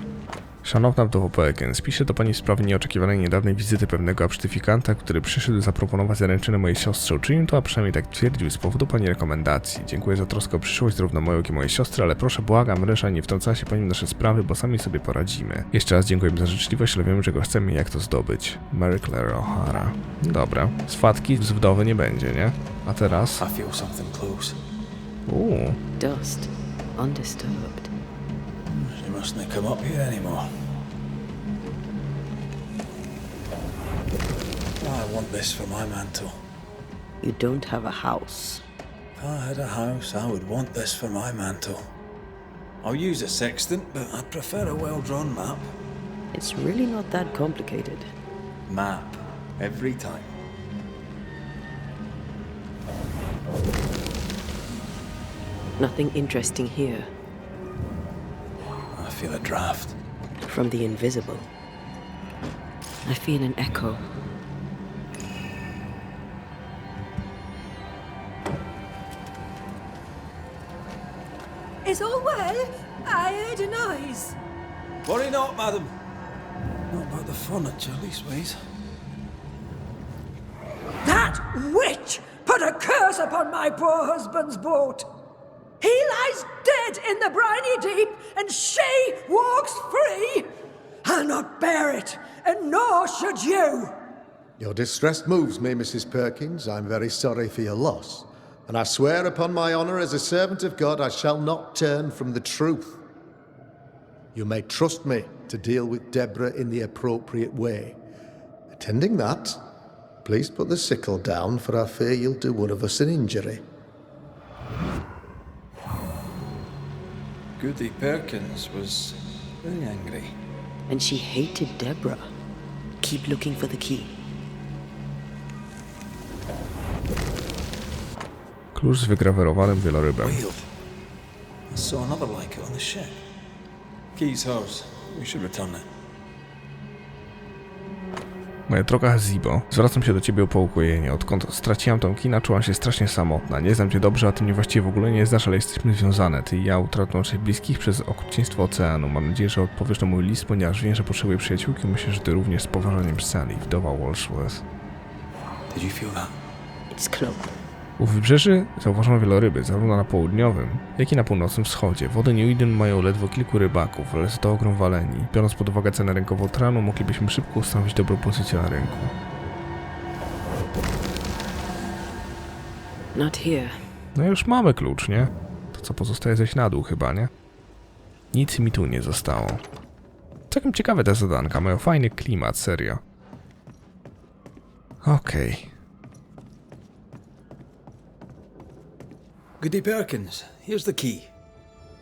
Szanowna wdowo Perkins, piszę do pani w sprawie nieoczekiwanej niedawnej wizyty pewnego absztyfikanta, który przyszedł zaproponować zaręczynę mojej siostrze. Uczynił to, a przynajmniej tak twierdził, z powodu pani rekomendacji. Dziękuję za troskę o przyszłość zarówno moją, jak i mojej siostry, ale proszę, błagam, Resza, nie wtrącała się pani w nasze sprawy, bo sami sobie poradzimy. Jeszcze raz dziękuję za życzliwość, ale wiemy, czego chcemy i jak to zdobyć. Mary Claire O'Hara. Dobra. Swatki z wdowy nie będzie, nie? A teraz...
I feel something close.
Dust. Undisturbed.
She mustn't come up here anymore. I want this for my mantle.
You don't have a house.
If I had a house, I would want this for my mantle. I'll use a sextant, but I'd prefer a well-drawn map.
It's really not that complicated.
Map. Every time.
Nothing interesting here.
I feel a draft.
From the invisible. I feel an echo.
Is all well? I heard a noise.
Worry not, madam. Not about the furniture, leastways.
That witch put a curse upon my poor husband's boat. He lies dead in the briny deep, and she walks free. I'll not bear it, and nor should you!
Your distress moves me, Mrs. Perkins. I'm very sorry for your loss. And I swear upon my honor as a servant of God, I shall not turn from the truth. You may trust me to deal with Deborah in the appropriate way. Attending that, please put the sickle down, for I fear you'll do one of us an injury.
Goody Perkins was very angry.
And she hated Deborah. Keep looking for the key.
Klucz z wygrawerowanym wielorybem.
I saw another like it on the ship. Key's hers. We should return it.
Moja droga Zibo, zwracam się do ciebie o poukojenie. Odkąd straciłam tą kina, czułam się strasznie samotna. Nie znam cię dobrze, a ty mnie właściwie w ogóle nie znasz, ale jesteśmy związane. Ty i ja utratą naszych bliskich przez okrucieństwo oceanu. Mam nadzieję, że odpowiesz na mój list, ponieważ wiem, że potrzebuję przyjaciółki. Myślę, że ty również z poważaniem Sally, wdowa Walsworth.
Did you feel that?
It's close.
U wybrzeży zauważono wieloryby, zarówno na południowym, jak i na północnym wschodzie. Wody New Eden mają ledwo kilku rybaków, ale to ogrom waleni. Biorąc pod uwagę cenę rynkową tranu, moglibyśmy szybko ustanowić dobrą pozycję na rynku.
Not here.
No już mamy klucz, nie? To co pozostaje zejść na dół chyba, nie? Nic mi tu nie zostało. Całkiem ciekawe te zadanka, mają fajny klimat, serio. Okej.
Goody Perkins, here's the key.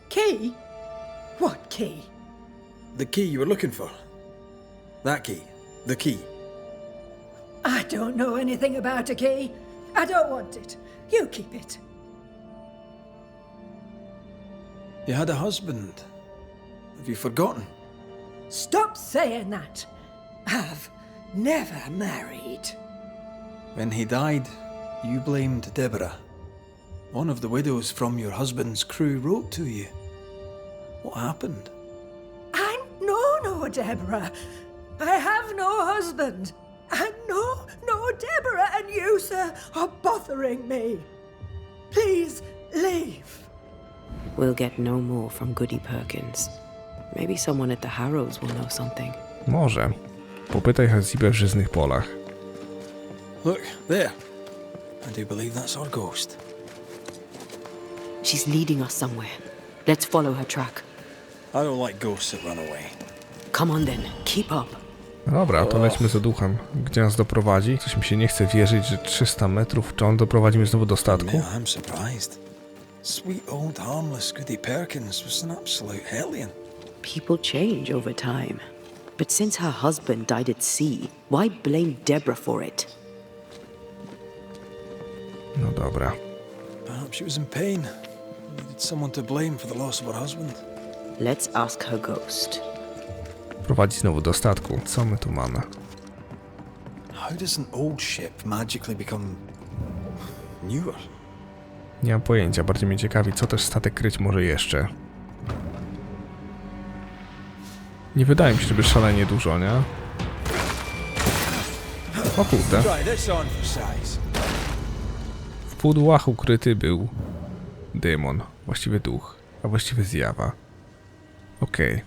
Key? What key?
The key you were looking for. That key. The key.
I don't know anything about a key. I don't want it. You keep it.
You had a husband. Have you forgotten?
Stop saying that. I've never married.
When he died, you blamed Deborah. One of the widows from your husband's crew wrote to you. What happened?
I know no Deborah. I have no husband. I know no Deborah, and you, sir, are bothering me. Please leave.
We'll get no more from Goody Perkins. Maybe someone at the Harrows will know something.
Może. Popytaj Hazibę w żyznych polach.
Look, there. I do believe that's our ghost.
She's leading us somewhere. Let's follow her track.
I don't like ghosts that run away.
Come on then, keep up.
No dobra, to lećmy za duchem. Gdzie nas doprowadzi? Coś mi się nie chce wierzyć, że 300 metrów. Czy on doprowadzi mnie znowu do statku?
I'm surprised. Sweet old harmless Goody Perkins was an absolute hellion.
People change over time. But since her husband died at sea, why blame Deborah for it?
No dobra.
Perhaps she was in pain. Needed someone to blame for the loss of her husband.
Let's ask her ghost.
Prowadzi znowu do statku. Co my tu mamy?
How does an old ship magically become newer?
Nie mam pojęcia. Bardziej mnie ciekawi, co też statek kryć może jeszcze. Nie wydaje mi się, żeby szalenie dużo, nie? O kurde. W pudłach ukryty był demon. Właściwie duch. A właściwie zjawa. Okej.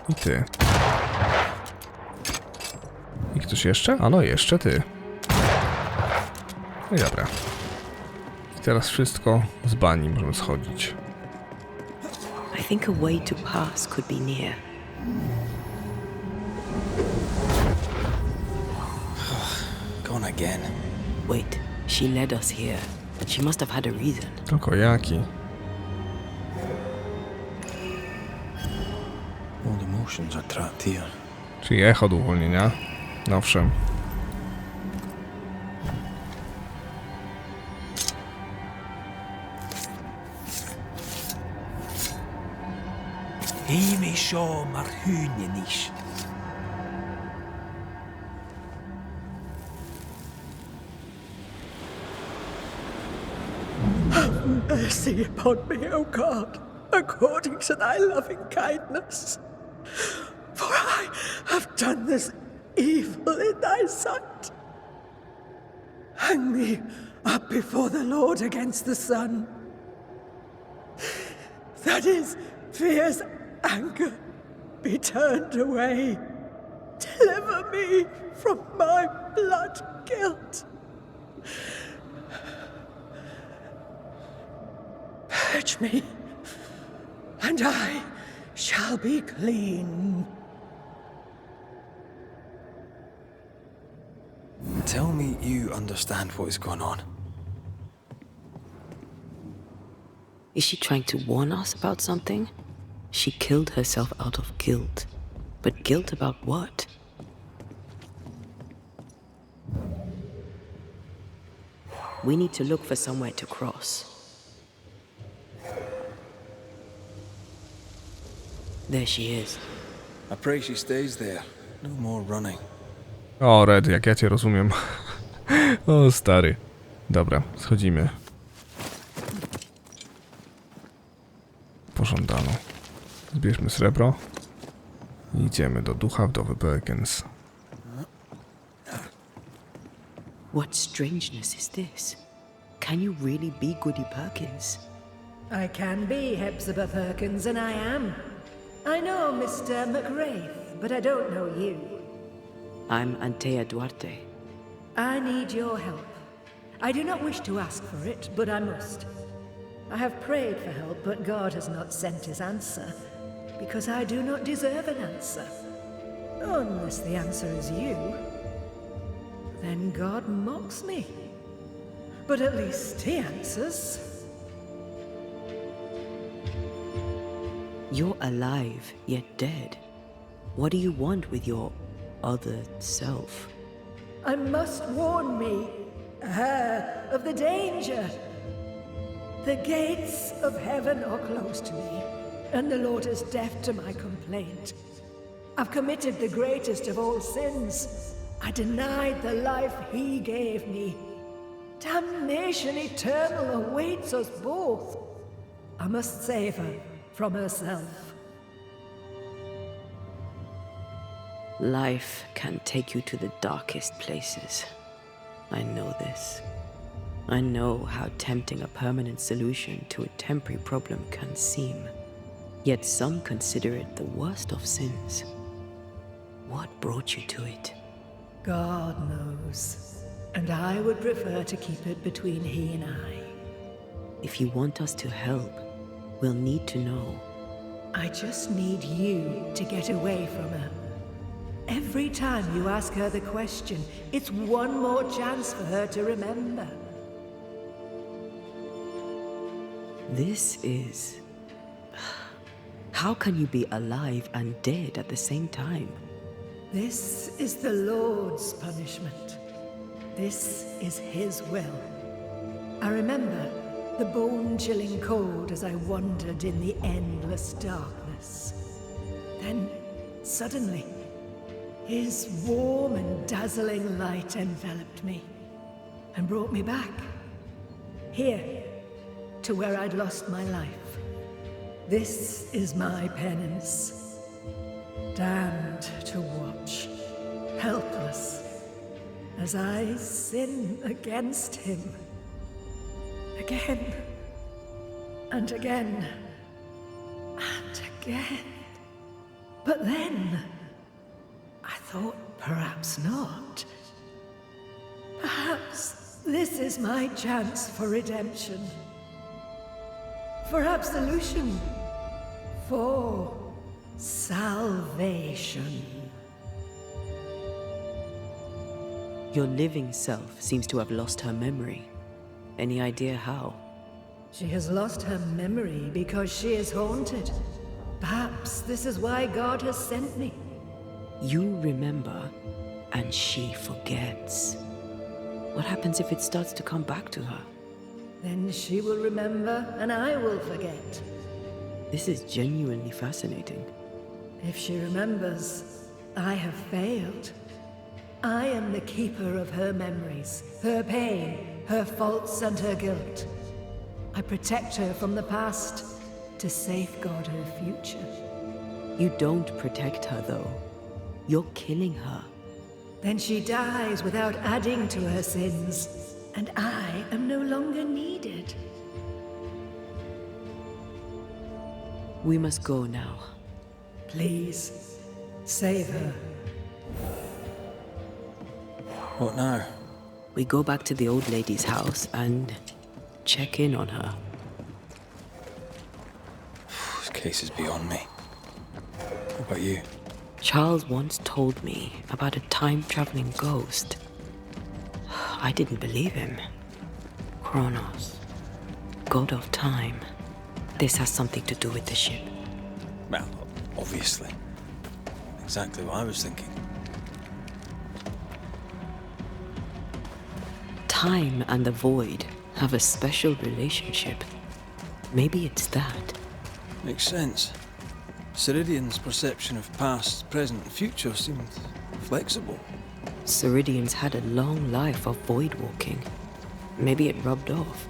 I ty. I ktoś jeszcze? A no, jeszcze ty. No i dobra. I teraz wszystko z bani możemy schodzić.
I think a way to pass could be near.
Gone again.
Wait, she led us here. She must have had a reason.
Tylko jaki?
All emotions are trapped here.
Czyli echo do uwolnienia? No owszem.
Himi sio marhunie nish.
Have mercy upon me, O God, according to thy loving kindness. For I have done this evil in thy sight. Hang me up before the Lord against the sun. That is fierce anger be turned away. Deliver me from my blood guilt. Purge me, and I shall be clean.
Tell me you understand what is going on.
Is she trying to warn us about something? She killed herself out of guilt. But guilt about what? We need to look for somewhere to cross. There she is.
I pray she stays there. No more running.
O, Red, jak ja cię rozumiem. O, stary. Dobra, schodzimy. Pożądano. Zbierzmy srebro. I idziemy do ducha wdowy Perkins.
What strangeness is this? Can you really be Goody Perkins?
I can be Hepzibah Perkins, and I am. I know Mr. McWraith, but I don't know you.
I'm Anteã Duarte.
I need your help. I do not wish to ask for it, but I must. I have prayed for help, but God has not sent his answer, because I do not deserve an answer. Unless the answer is you. Then God mocks me. But at least he answers.
You're alive, yet dead. What do you want with your other self?
I must warn me, her, of the danger. The gates of heaven are close to me, and the Lord is deaf to my complaint. I've committed the greatest of all sins. I denied the life he gave me. Damnation eternal awaits us both. I must save her from herself.
Life can take you to the darkest places. I know this. I know how tempting a permanent solution to a temporary problem can seem. Yet some consider it the worst of sins. What brought you to it?
God knows. And I would prefer to keep it between he and I.
If you want us to help, we'll need to know.
I just need you to get away from her. Every time you ask her the question, it's one more chance for her to remember.
This is... How can you be alive and dead at the same time?
This is the Lord's punishment. This is his will. I remember the bone-chilling cold as I wandered in the endless darkness. Then, suddenly, his warm and dazzling light enveloped me and brought me back. Here, to where I'd lost my life. This is my penance. Damned to watch, helpless, as I sin against him. Again, and again, and again. But then, I thought perhaps not. Perhaps this is my chance for redemption. For absolution. For salvation.
Your living self seems to have lost her memory. Any idea how?
She has lost her memory because she is haunted. Perhaps this is why God has sent me.
You remember, and she forgets. What happens if it starts to come back to her?
Then she will remember, and I will forget.
This is genuinely fascinating.
If she remembers, I have failed. I am the keeper of her memories, her pain, her faults, and her guilt. I protect her from the past to safeguard her future.
You don't protect her, though. You're killing her.
Then she dies without adding to her sins, and I am no longer needed.
We must go now.
Please, save her.
What now?
We go back to the old lady's house and check in on her.
This case is beyond me. What about you?
Charles once told me about a time-traveling ghost. I didn't believe him. Kronos, god of time. This has something to do with the ship.
Well, obviously. Exactly what I was thinking.
Time and the void have a special relationship. Maybe it's that.
Makes sense. Ceridian's perception of past, present, and future seemed flexible.
Ceridians had a long life of void walking. Maybe it rubbed off.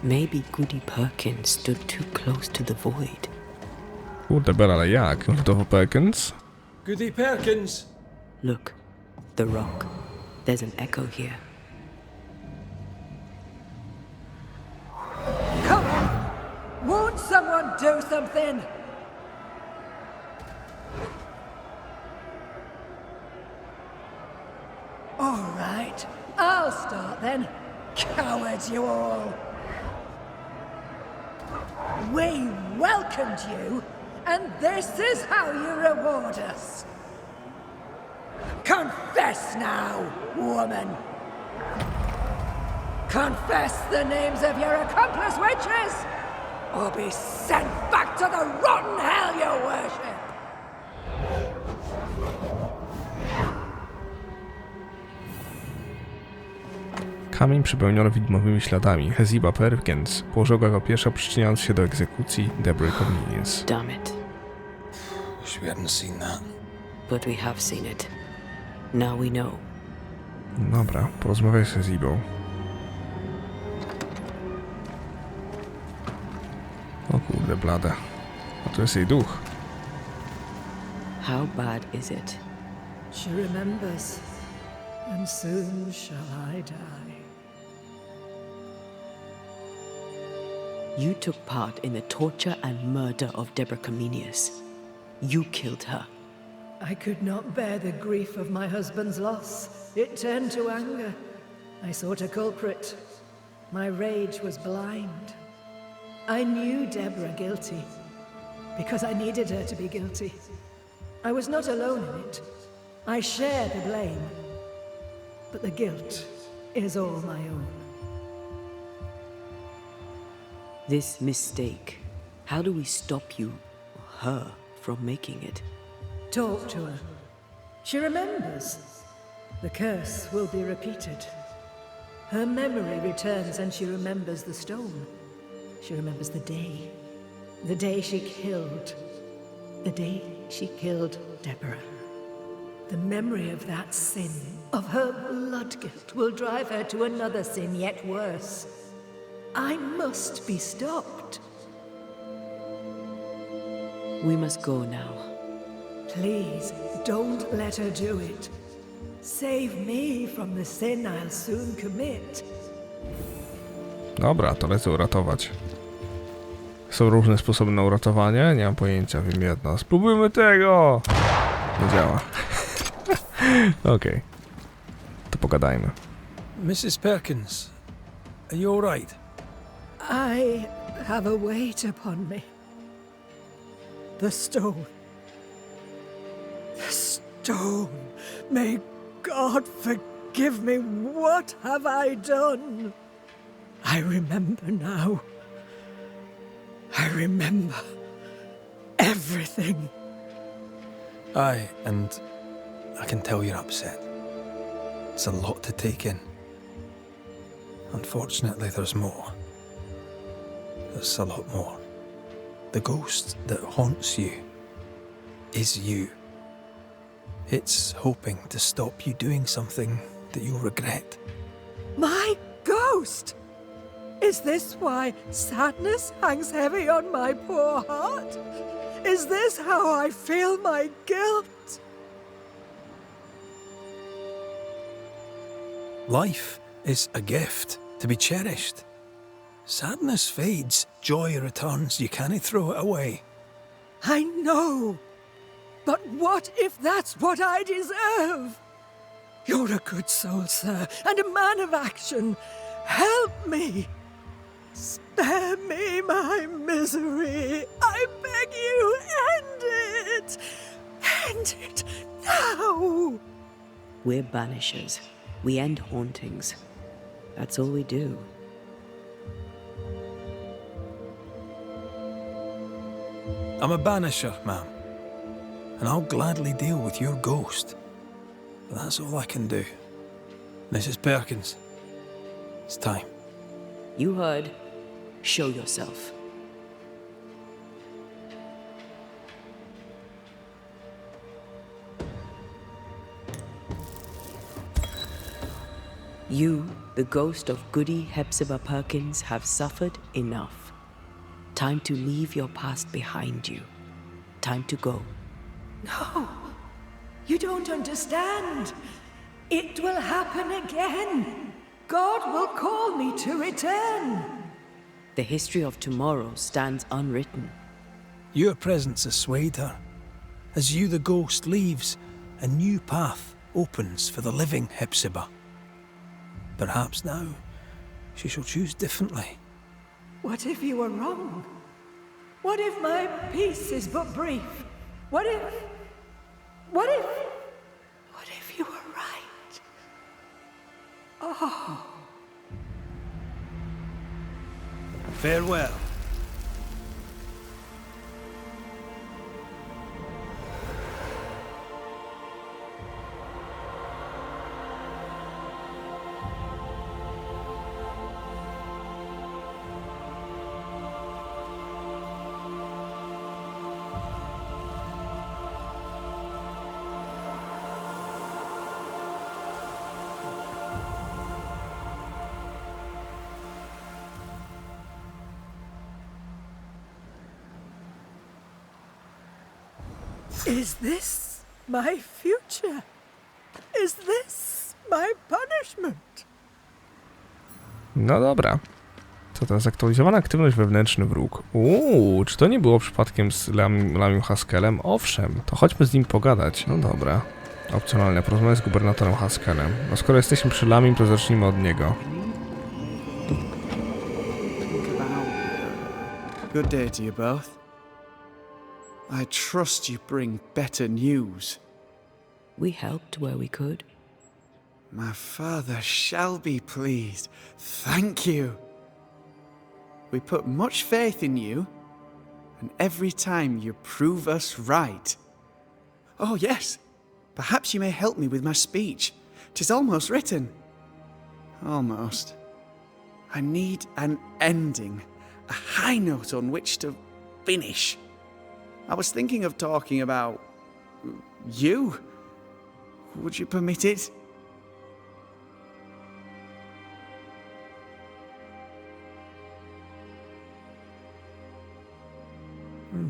Maybe Goody Perkins stood too close to the void.
Kurde bela, ale jak? Ludowo Perkins?
Goody Perkins!
Look, the rock. There's an echo here.
Come on! Won't someone do something? All right, I'll start then. Cowards you all! We welcomed you, and this is how you reward us. Confess now, woman! Confess the names of your accomplice witches, or be sent back to the rotten hell you worship!
Kamień przepełniono widmowymi śladami. Heziba Perkins położył go jako pierwsza, przyczyniając się do egzekucji Deborah Convenience.
Damn it.
Wish we hadn't seen that.
But we have seen it. Now we know.
Dobra, porozmawiaj z Hezibą. O kurde blade. A to jest jej duch.
How bad is it?
She remembers, and soon shall I die.
You took part in the torture and murder of Deborah Comenius. You killed her.
I could not bear the grief of my husband's loss. It turned to anger. I sought a culprit. My rage was blind. I knew Deborah guilty, because I needed her to be guilty. I was not alone in it. I share the blame. But the guilt is all my own.
This mistake, how do we stop you, her, from making it?
Talk to her. She remembers. The curse will be repeated. Her memory returns and she remembers the stone. She remembers the day she killed. The day she killed Deborah. The memory of that sin, of her blood guilt, will drive her to another sin yet worse. I must be stopped.
We must go now.
Please, don't let her do it. Save me from the sin I'll soon commit.
Dobra, to lecę uratować. Są różne sposoby na uratowanie? Nie mam pojęcia, wiem jedno. Spróbujmy tego! Nie działa. Okej. To pogadajmy.
Mrs. Perkins, are you all right?
I have a weight upon me. The stone. The stone. May God forgive me. What have I done? I remember now. I remember everything.
Aye, and I can tell you're upset. It's a lot to take in. Unfortunately, there's more. There's a lot more. The ghost that haunts you is you. It's hoping to stop you doing something that you'll regret.
My ghost! Is this why sadness hangs heavy on my poor heart? Is this how I feel my guilt?
Life is a gift to be cherished. Sadness fades, joy returns. You can't throw it away.
I know. But what if that's what I deserve? You're a good soul, sir, and a man of action. Help me. Spare me my misery. I beg you, end it. End it now.
We're banishers. We end hauntings. That's all we do.
I'm a banisher, ma'am, and I'll gladly deal with your ghost. But that's all I can do. Mrs. Perkins, it's time.
You heard. Show yourself. You, the ghost of Goody Hepzibah Perkins, have suffered enough. Time to leave your past behind you. Time to go.
No, you don't understand. It will happen again. God will call me to return.
The history of tomorrow stands unwritten.
Your presence has swayed her. As you, the ghost, leaves, a new path opens for the living Hepzibah. Perhaps now she shall choose differently.
What if you were wrong? What if my peace is but brief? What if you were right? Oh.
Farewell.
Is this my future? Is this my punishment?
No dobra. Co to jest zaktualizowana aktywność wewnętrzny wróg? Czy to nie było przypadkiem z Lamim Haskellem? Owszem, to chodźmy z nim pogadać. No dobra. Opcjonalnie, porozmawiać z gubernatorem Haskellem. No skoro jesteśmy przy Lamim, to zacznijmy od niego.
Good day to you both. I trust you bring better news.
We helped where we could.
My father shall be pleased. Thank you. We put much faith in you, and every time you prove us right. Oh, yes. Perhaps you may help me with my speech. 'Tis almost written. Almost. I need an ending, a high note on which to finish. I was thinking of talking about you. Would you permit it?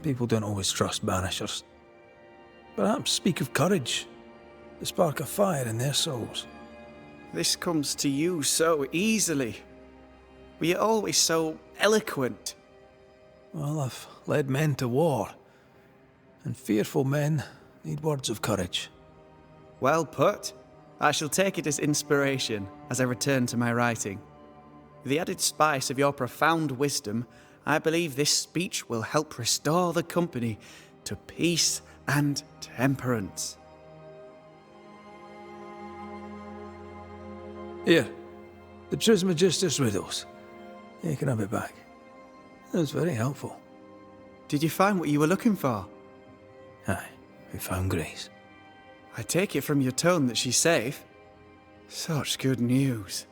People don't always trust banishers. Perhaps speak of courage, to spark a fire in their souls.
This comes to you so easily. Were you always so eloquent?
Well, I've led men to war, and fearful men need words of courage.
Well put. I shall take it as inspiration as I return to my writing. With the added spice of your profound wisdom, I believe this speech will help restore the company to peace and temperance.
Here, the Trismegistus riddles. You can have it back. That was very helpful.
Did you find what you were looking for?
Aye, we found Grace.
I take it from your tone that she's safe. Such good news.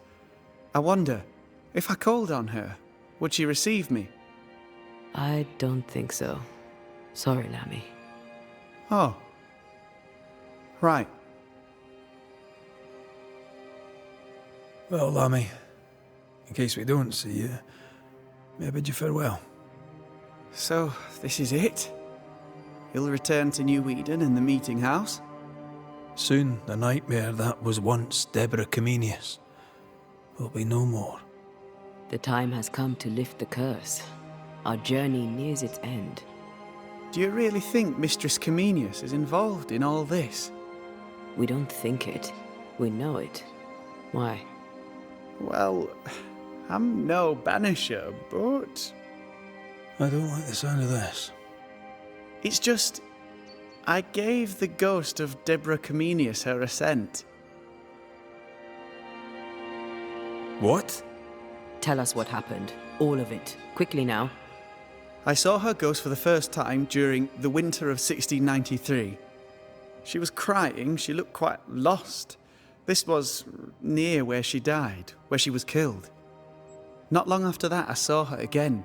I wonder, if I called on her, would she receive me?
I don't think so. Sorry, Lammy.
Oh. Right.
Well, Lammy, in case we don't see you, may I bid you farewell?
So, this is it? You'll return to New Eden in the meeting house?
Soon, the nightmare that was once Deborah Comenius will be no more.
The time has come to lift the curse. Our journey nears its end.
Do you really think Mistress Comenius is involved in all this?
We don't think it. We know it. Why?
Well, I'm no banisher, but...
I don't like the sound of this.
It's just... I gave the ghost of Deborah Comenius her assent.
What?
Tell us what happened. All of it. Quickly now.
I saw her ghost for the first time during the winter of 1693. She was crying, she looked quite lost. This was near where she died, where she was killed. Not long after that, I saw her again.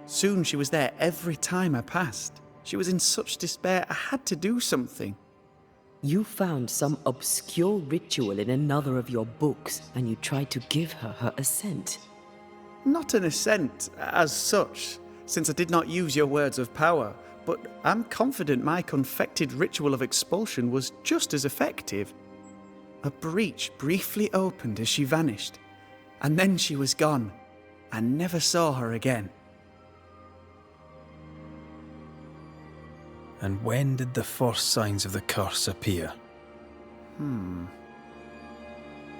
Soon she was there every time I passed. She was in such despair, I had to do something.
You found some obscure ritual in another of your books, and you tried to give her assent.
Not an assent, as such, since I did not use your words of power, but I'm confident my confected ritual of expulsion was just as effective. A breach briefly opened as she vanished, and then she was gone. I never saw her again.
And when did the first signs of the curse appear?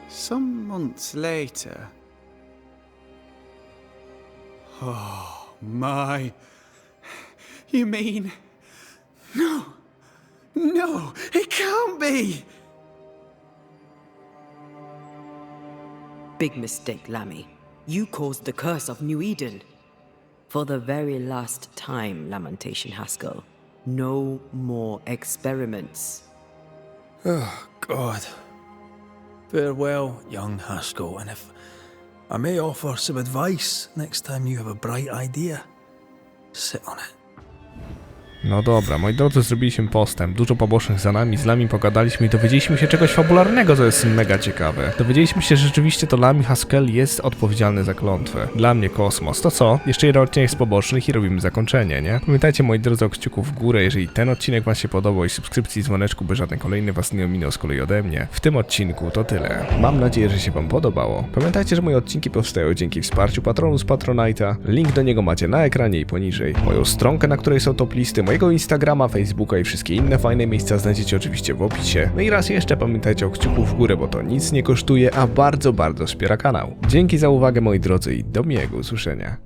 Some months later. Oh, my. You mean... No, it can't be!
Big mistake, Lammy. You caused the curse of New Eden. For the very last time, Lamentation Haskell. No more experiments.
Oh, God. Farewell, young Haskell, and if I may offer some advice next time you have a bright idea, sit on it.
No dobra, moi drodzy, zrobiliśmy postęp, dużo pobocznych za nami, z Lami pogadaliśmy i dowiedzieliśmy się czegoś fabularnego, co jest mega ciekawe. Dowiedzieliśmy się, że rzeczywiście to Lammy Haskell jest odpowiedzialny za klątwę. Dla mnie kosmos. To co? Jeszcze jeden odcinek z pobocznych i robimy zakończenie, nie? Pamiętajcie, moi drodzy, o kciuków w górę, jeżeli ten odcinek wam się podobał i subskrypcji i dzwoneczku, by żaden kolejny was nie ominął z kolei ode mnie. W tym odcinku to tyle. Mam nadzieję, że się wam podobało. Pamiętajcie, że moje odcinki powstają dzięki wsparciu patronu z Patronite'a. Link do niego macie na ekranie i poniżej. Moją stronkę, na której są top listy, mojego Instagrama, Facebooka i wszystkie inne fajne miejsca znajdziecie oczywiście w opisie. No i raz jeszcze pamiętajcie o kciuku w górę, bo to nic nie kosztuje, a bardzo wspiera kanał. Dzięki za uwagę, moi drodzy, i do miłego usłyszenia.